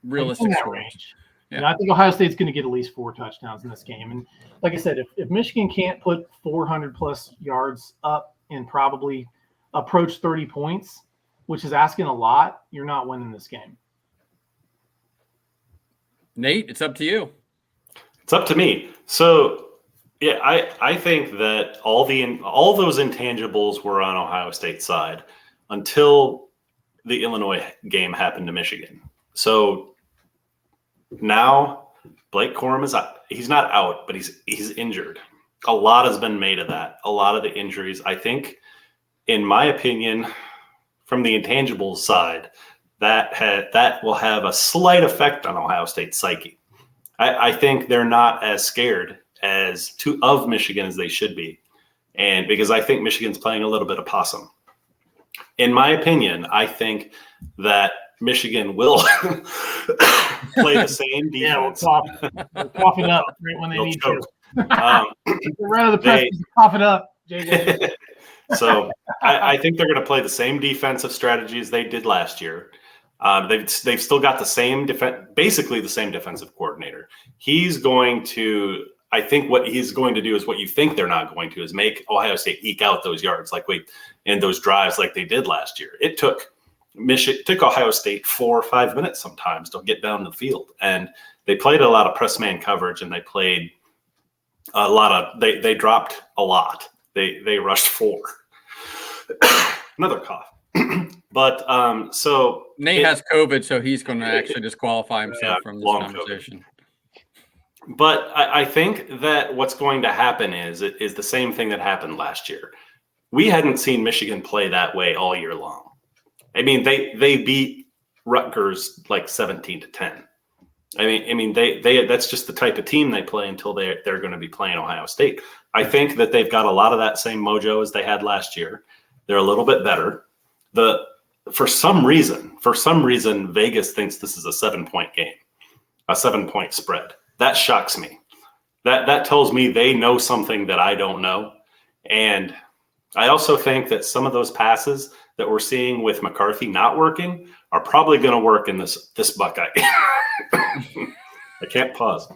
realistic scores. Range. Yeah. I think Ohio State's going to get at least 4 touchdowns in this game. And like I said, if Michigan can't put 400 plus yards up and probably approach 30 points, which is asking a lot, you're not winning this game. Nate, it's up to you. It's up to me. So, yeah, I think that all those intangibles were on Ohio State's side until the Illinois game happened to Michigan. So now Blake Corum is out. He's not out, but he's injured. A lot has been made of that. A lot of the injuries, I think, in my opinion, from the intangibles side, that will have a slight effect on Ohio State's psyche. I think they're not as scared of Michigan as they should be, and because I think Michigan's playing a little bit of possum. In my opinion, I think that Michigan will play the same defense. Yeah, we're coughing up right when they need to. Right out of the press, cough it up, JJ. So I think they're going to play the same defensive strategy as they did last year. They've still got the same basically the same defensive coordinator. I think what he's going to do is what you think they're not going to is make Ohio State eke out those yards in those drives like they did last year. It took Ohio State 4 or 5 minutes sometimes to get down the field, and they played a lot of press man coverage, and they played a lot of they dropped a lot. They rushed 4. Another cough. But so Nate has COVID, so he's going to actually disqualify himself from this conversation. COVID. But I think that what's going to happen is the same thing that happened last year. We hadn't seen Michigan play that way all year long. I mean, they beat Rutgers like 17-10. I mean, they that's just the type of team they play until they're going to be playing Ohio State. I think that they've got a lot of that same mojo as they had last year. They're a little bit better. For some reason, Vegas thinks this is a 7-point game, a 7-point spread. That shocks me. That tells me they know something that I don't know. And I also think that some of those passes that we're seeing with McCarthy not working are probably going to work in this Buckeye. I can't pause.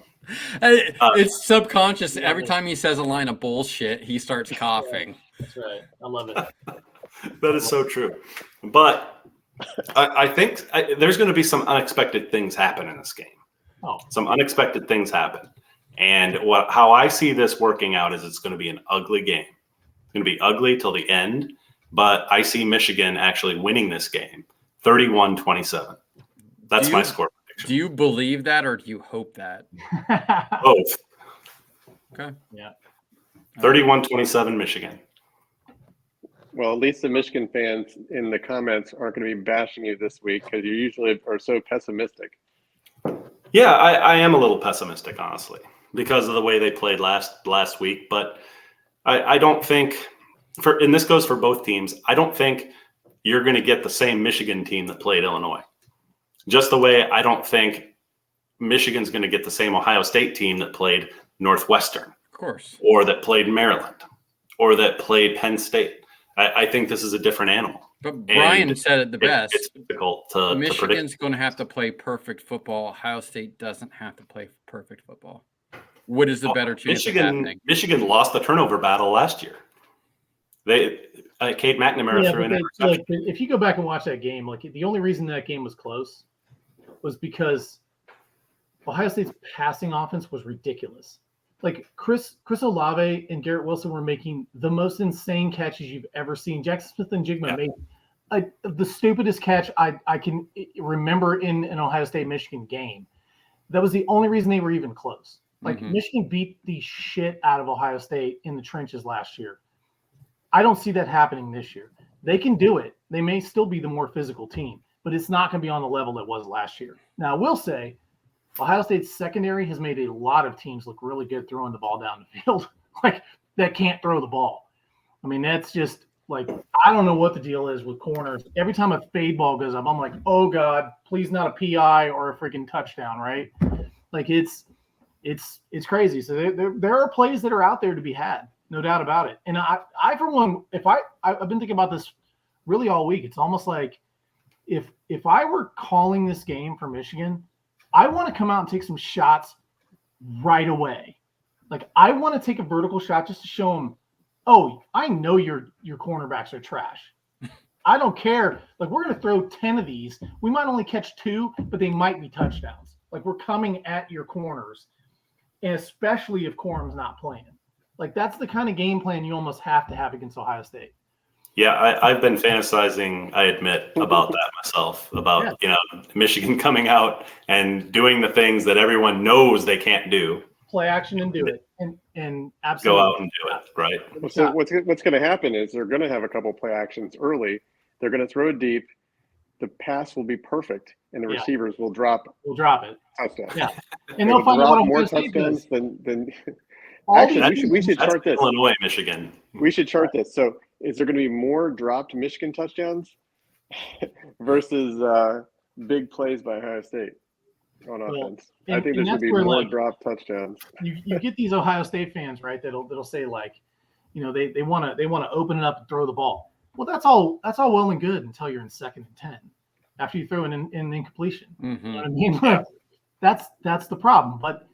It's subconscious. Every time he says a line of bullshit, he starts coughing. That's right. I love it. That is so true. But I think there's going to be some unexpected things happen in this game. Some unexpected things happen. And how I see this working out is it's going to be an ugly game. It's going to be ugly till the end, but I see Michigan actually winning this game 31-27. That's my score prediction. Do you believe that or do you hope that? Both. Okay. Yeah. 31-27 Michigan. Well, at least the Michigan fans in the comments aren't going to be bashing you this week because you usually are so pessimistic. Yeah, I am a little pessimistic, honestly, because of the way they played last week. But I don't think and this goes for both teams, I don't think you're going to get the same Michigan team that played Illinois. Just the way I don't think Michigan's going to get the same Ohio State team that played Northwestern. Of course. Or that played Maryland. Or that played Penn State. I think this is a different animal. But Brian said it the best. It's difficult to predict. Michigan's going to have to play perfect football. Ohio State doesn't have to play perfect football. What is the better chance of happening? Michigan lost the turnover battle last year. Cade McNamara threw in an interception. If you go back and watch that game, like the only reason that game was close was because Ohio State's passing offense was ridiculous. Like Chris Olave and Garrett Wilson were making the most insane catches you've ever seen. Jackson Smith and Jigma made the stupidest catch I can remember in an Ohio State-Michigan game. That was the only reason they were even close. Like Michigan beat the shit out of Ohio State in the trenches last year. I don't see that happening this year. They can do it. They may still be the more physical team, but it's not going to be on the level it was last year. Now, I will say Ohio State's secondary has made a lot of teams look really good throwing the ball down the field, like that can't throw the ball. I mean, that's just like, I don't know what the deal is with corners. Every time a fade ball goes up, I'm like, oh God, please not a PI or a freaking touchdown, right? Like it's crazy. So there are plays that are out there to be had, no doubt about it. And I for one, I've been thinking about this really all week. It's almost like if I were calling this game for Michigan, I want to come out and take some shots right away. Like I want to take a vertical shot just to show them, oh, I know your cornerbacks are trash. I don't care. Like we're going to throw 10 of these. We might only catch 2, but they might be touchdowns. Like we're coming at your corners, and especially if Corum's not playing. Like that's the kind of game plan you almost have to have against Ohio State. Yeah, I've been fantasizing, I admit, about that myself, about Michigan coming out and doing the things that everyone knows they can't do. Play action and do it, and absolutely go out and do it, right? So what's going to happen is they're going to have a couple play actions early. They're going to throw it deep. The pass will be perfect, and the receivers will drop. We'll drop it. Touchdown. Yeah, and they'll find out more touchdowns than. Actually, we should chart this. Illinois, Michigan. We should chart this. So, is there going to be more dropped Michigan touchdowns versus big plays by Ohio State on offense? I think there should be more dropped touchdowns. You get these Ohio State fans, right? That'll say like, they want to open it up and throw the ball. Well, that's all well and good until you're in 2nd and 10 after you throw an incompletion. Mm-hmm. You know what I mean? Like, that's the problem. But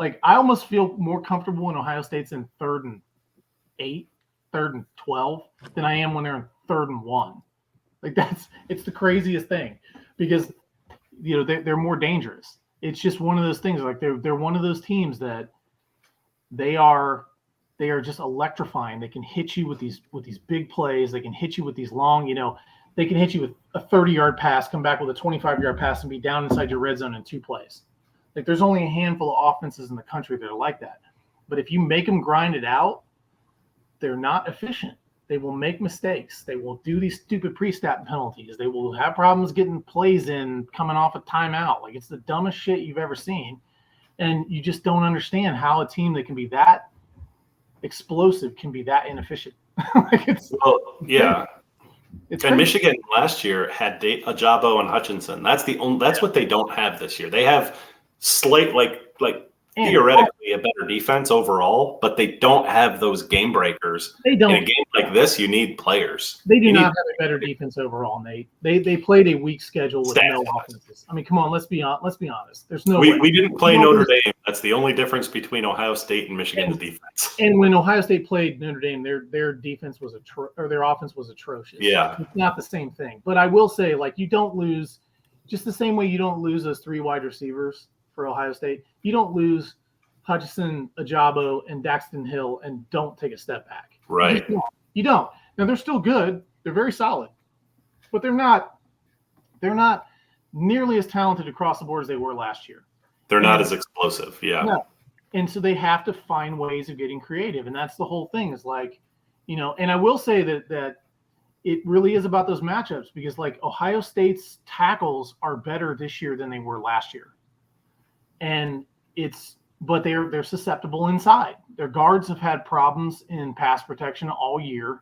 like I almost feel more comfortable when Ohio State's in 3rd and 8, 3rd and 12 than I am when they're in 3rd and 1. Like it's the craziest thing because they're more dangerous. It's just one of those things. Like they're one of those teams that they are just electrifying. They can hit you with these big plays. They can hit you with these long. They can hit you with a 30-yard pass, come back with a 25-yard pass, and be down inside your red zone in 2 plays. Like there's only a handful of offenses in the country that are like that. But if you make them grind it out, they're not efficient. They will make mistakes. They will do these stupid pre-snap penalties. They will have problems getting plays in coming off a timeout. Like it's the dumbest shit you've ever seen. And you just don't understand how a team that can be that explosive can be that inefficient. And Michigan last year had Ajabo and Hutchinson. That's what they don't have this year. They have theoretically a better defense overall, but they don't have those game breakers. They don't. In a game like this, you need players. They do not have a better defense overall, Nate. They played a weak schedule with no offenses. I mean, come on, let's be honest. There's no way. We didn't play Notre Dame. That's the only difference between Ohio State and Michigan's defense. And when Ohio State played Notre Dame, their defense was their offense was atrocious. Yeah, it's not the same thing. But I will say, like, you don't lose just the same way you don't lose those 3 wide receivers for Ohio State. You don't lose Hutchinson, Ajabo, and Daxton Hill and don't take a step back. Right. You don't. Now they're still good. They're very solid, but they're not nearly as talented across the board as they were last year. They're not as explosive. Yeah. No. And so they have to find ways of getting creative. And that's the whole thing is like, and I will say that it really is about those matchups because like Ohio State's tackles are better this year than they were last year. And but they're susceptible inside. Their guards have had problems in pass protection all year.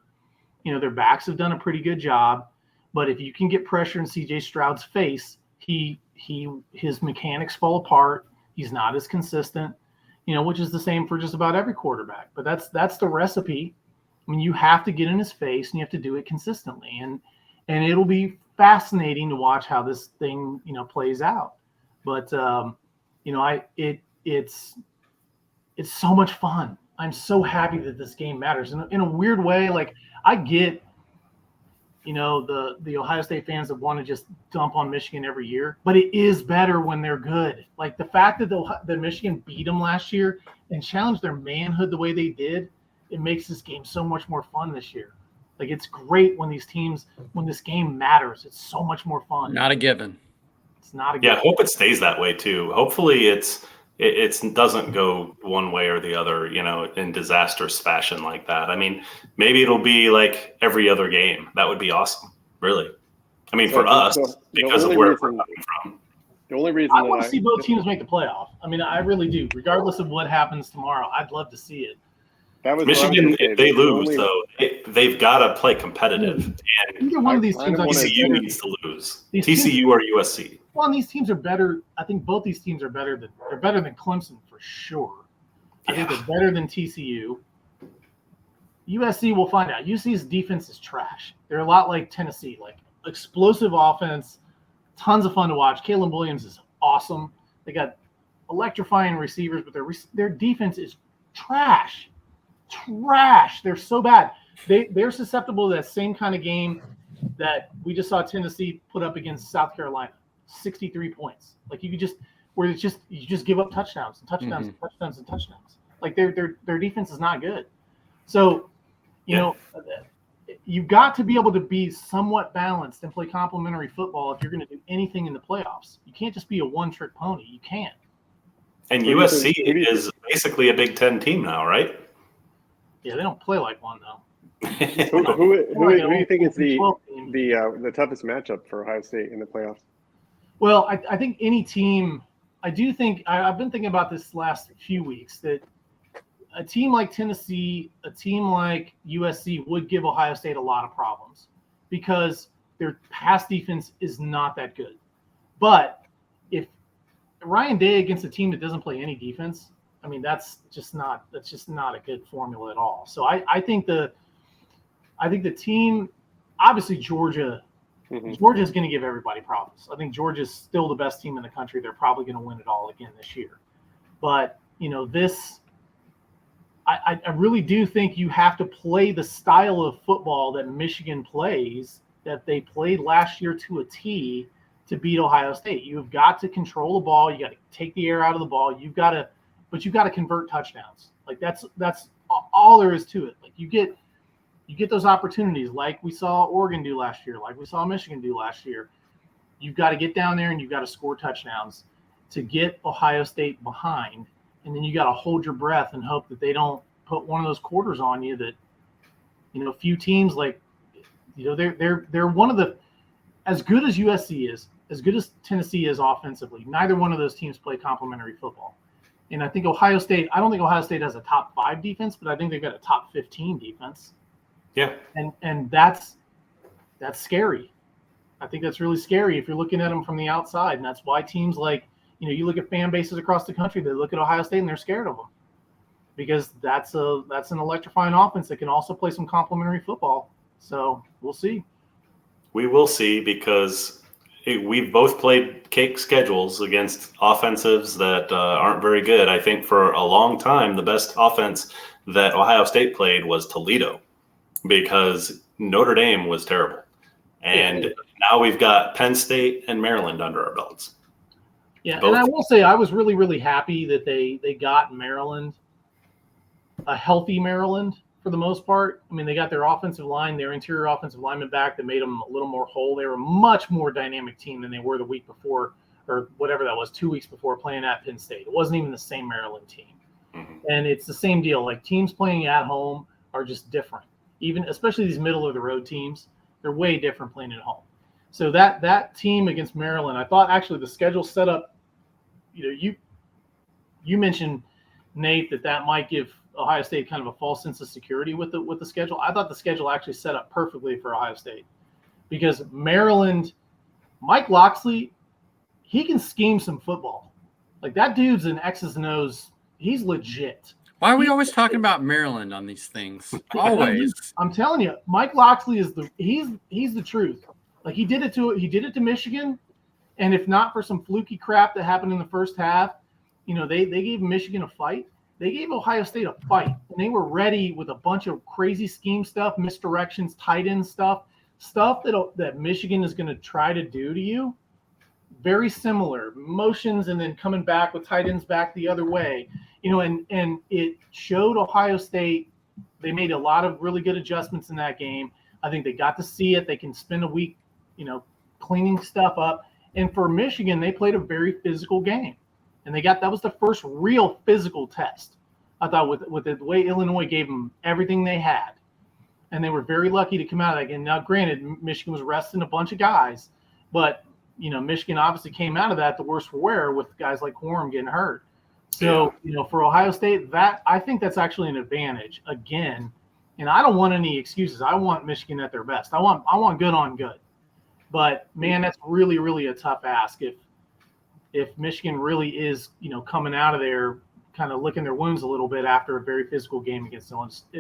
Their backs have done a pretty good job, but if you can get pressure in CJ Stroud's face, his mechanics fall apart. He's not as consistent, which is the same for just about every quarterback. But that's the recipe. I mean, you have to get in his face and you have to do it consistently, and it'll be fascinating to watch how this thing plays out. But it's so much fun. I'm so happy that this game matters. In a weird way, like I get, the Ohio State fans that want to just dump on Michigan every year, but it is better when they're good. Like the fact that Michigan beat them last year and challenged their manhood the way they did, it makes this game so much more fun this year. Like it's great when this game matters. It's so much more fun. Not a given. It's not a given. Yeah, I hope it stays that way too. Hopefully it doesn't go one way or the other, in disastrous fashion like that. I mean, maybe it'll be like every other game. That would be awesome, really. I mean, for us, because of where we're coming from. The only reason I want to see both teams make the playoff. I mean, I really do. Regardless of what happens tomorrow, I'd love to see it. Michigan, if they lose, though, they've got to play competitive. And either one of these teams, TCU needs to lose. TCU or USC. Well, and these teams are better. I think both these teams are better than Clemson for sure. I think they're better than TCU. USC, we'll find out. USC's defense is trash. They're a lot like Tennessee, like explosive offense, tons of fun to watch. Caleb Williams is awesome. They got electrifying receivers, but their defense is trash. Trash. They're so bad. They're susceptible to that same kind of game that we just saw Tennessee put up against South Carolina. 63 points. Like you just give up touchdowns and touchdowns and touchdowns and touchdowns. Like their defense is not good. So, you've got to be able to be somewhat balanced and play complementary football if you're going to do anything in the playoffs. You can't just be a one-trick pony. You can't. And USC is basically a Big Ten team now, right? Yeah, they don't play like one though. Who do you think is the toughest matchup for Ohio State in the playoffs? Well, I think any team. I do think I've been thinking about this last few weeks that a team like Tennessee, a team like USC would give Ohio State a lot of problems because their pass defense is not that good. But if Ryan Day against a team that doesn't play any defense, I mean that's just not a good formula at all. So I think the team, obviously Georgia. Georgia's going to give everybody problems. I think Georgia's still the best team in the country. They're probably going to win it all again this year. But, I really do think you have to play the style of football that Michigan plays, that they played last year to a T to beat Ohio State. You've got to control the ball. You got to take the air out of the ball. You've got to convert touchdowns. Like that's all there is to it. Like you get those opportunities like we saw Oregon do last year, like we saw Michigan do last year. You've got to get down there and you've got to score touchdowns to get Ohio State behind. And then you got to hold your breath and hope that they don't put one of those quarters on you that, a few teams like, they're one of the, as good as USC is, as good as Tennessee is offensively, neither one of those teams play complementary football. And I think I don't think Ohio State has a top 5 defense, but I think they've got a top 15 defense. Yeah. And that's scary. I think that's really scary if you're looking at them from the outside. And that's why teams like, you look at fan bases across the country, they look at Ohio State and they're scared of them because that's an electrifying offense that can also play some complementary football. So we'll see. We will see because we've both played cake schedules against offensives that aren't very good. I think for a long time, the best offense that Ohio State played was Toledo, because Notre Dame was terrible. And now we've got Penn State and Maryland under our belts. Yeah, and I will say I was really, really happy that they got Maryland, a healthy Maryland for the most part. I mean, they got their offensive line, their interior offensive lineman back that made them a little more whole. They were a much more dynamic team than they were the week before, or whatever that was, 2 weeks before, playing at Penn State. It wasn't even the same Maryland team. And it's the same deal. Like, teams playing at home are just different. Even especially these middle of the road teams, they're way different playing at home. So that team against Maryland, I thought actually the schedule set up. You mentioned, Nate, that might give Ohio State kind of a false sense of security with the schedule. I thought the schedule actually set up perfectly for Ohio State, because Maryland, Mike Locksley, he can scheme some football. Like, that dude's an X's and O's. He's legit. Why are we always talking about Maryland on these things? Always. I'm telling you, Mike Locksley is he's the truth. Like, he did it to Michigan, and if not for some fluky crap that happened in the first half, they gave Michigan a fight. They gave Ohio State a fight, and they were ready with a bunch of crazy scheme stuff, misdirections, tight end stuff that Michigan is going to try to do to you. Very similar motions, and then coming back with tight ends back the other way, and it showed Ohio State. They made a lot of really good adjustments in that game. I think they got to see it. They can spend a week, cleaning stuff up. And for Michigan, they played a very physical game. And that was the first real physical test, I thought, with the way Illinois gave them everything they had. And they were very lucky to come out of that game. Now, granted, Michigan was resting a bunch of guys, but, Michigan obviously came out of that the worse for wear, with guys like Corum getting hurt. So, for Ohio State, I think that's actually an advantage again. And I don't want any excuses. I want Michigan at their best. I want good on good. But, man, that's really, really a tough ask if Michigan really is, coming out of there kind of licking their wounds a little bit after a very physical game against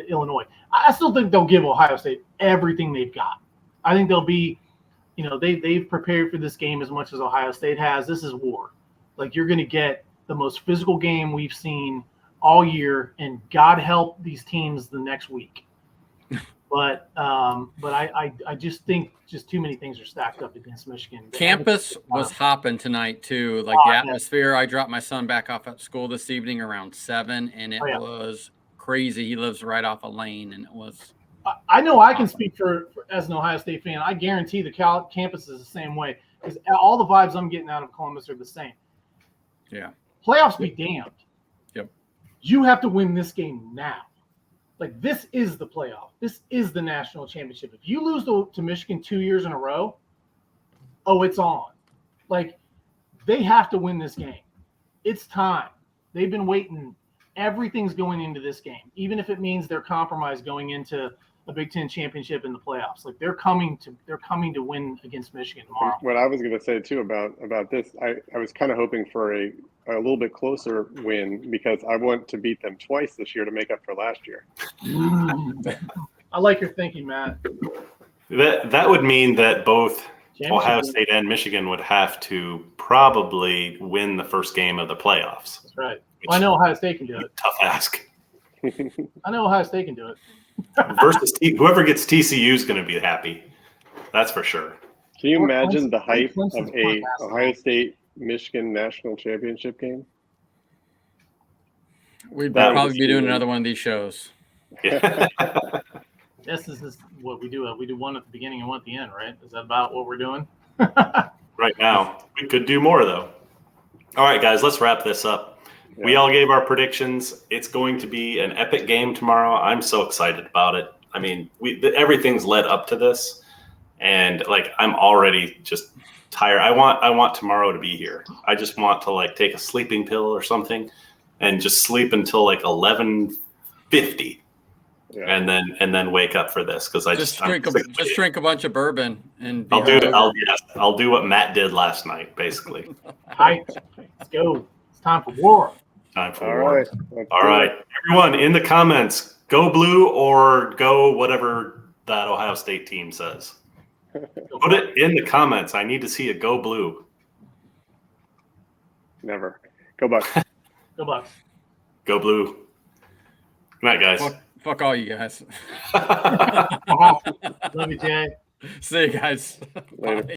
Illinois. I still think they'll give Ohio State everything they've got. I think they'll be, they've prepared for this game as much as Ohio State has. This is war. Like, you're going to get the most physical game we've seen all year, and God help these teams the next week. But I just think just too many things are stacked up against Michigan. Campus was hopping tonight too. Like, the atmosphere. I dropped my son back off at school this evening around 7, and it was crazy. He lives right off a lane, and it was. I know I can speak for as an Ohio State fan. I guarantee the campus is the same way, because all the vibes I'm getting out of Columbus are the same. Yeah. Playoffs be damned. Yep. You have to win this game now. Like, this is the playoff. This is the national championship. If you lose to Michigan 2 years in a row, it's on. Like, they have to win this game. It's time. They've been waiting. Everything's going into this game, even if it means they're compromised going into a Big Ten championship in the playoffs. Like, they're coming to win against Michigan tomorrow. What I was going to say too about this, I was kind of hoping for a little bit closer win, because I want to beat them twice this year to make up for last year. I like your thinking, Matt. That would mean that both Ohio State and Michigan would have to probably win the first game of the playoffs. That's right. Well, I know Ohio State can do it. Tough ask. I know Ohio State can do it. Versus whoever gets TCU is going to be happy. That's for sure. Can you imagine the hype of a Ohio State Michigan national championship game? We'd probably be doing another one of these shows. Yeah. This is what we do. We do one at the beginning and one at the end, right? Is that about what we're doing? Right now. We could do more, though. All right, guys, let's wrap this up. Yeah. We all gave our predictions. It's going to be an epic game tomorrow. I'm so excited about it. I mean, everything's led up to this, and I'm already just tired. I want tomorrow to be here. I just want to take a sleeping pill or something, and just sleep until 11:50, and then wake up for this, because just drink a bunch of bourbon and I'll do what Matt did last night, basically. All right, let's go. It's time for war. All right. Everyone in the comments, go blue or go whatever that Ohio State team says. Put it in the comments. I need to see it. Go blue. Never. Go Bucks. Go Bucks. Go blue. Good night, guys. Fuck all you guys. Love you, Jay. See you guys. Later. Bye.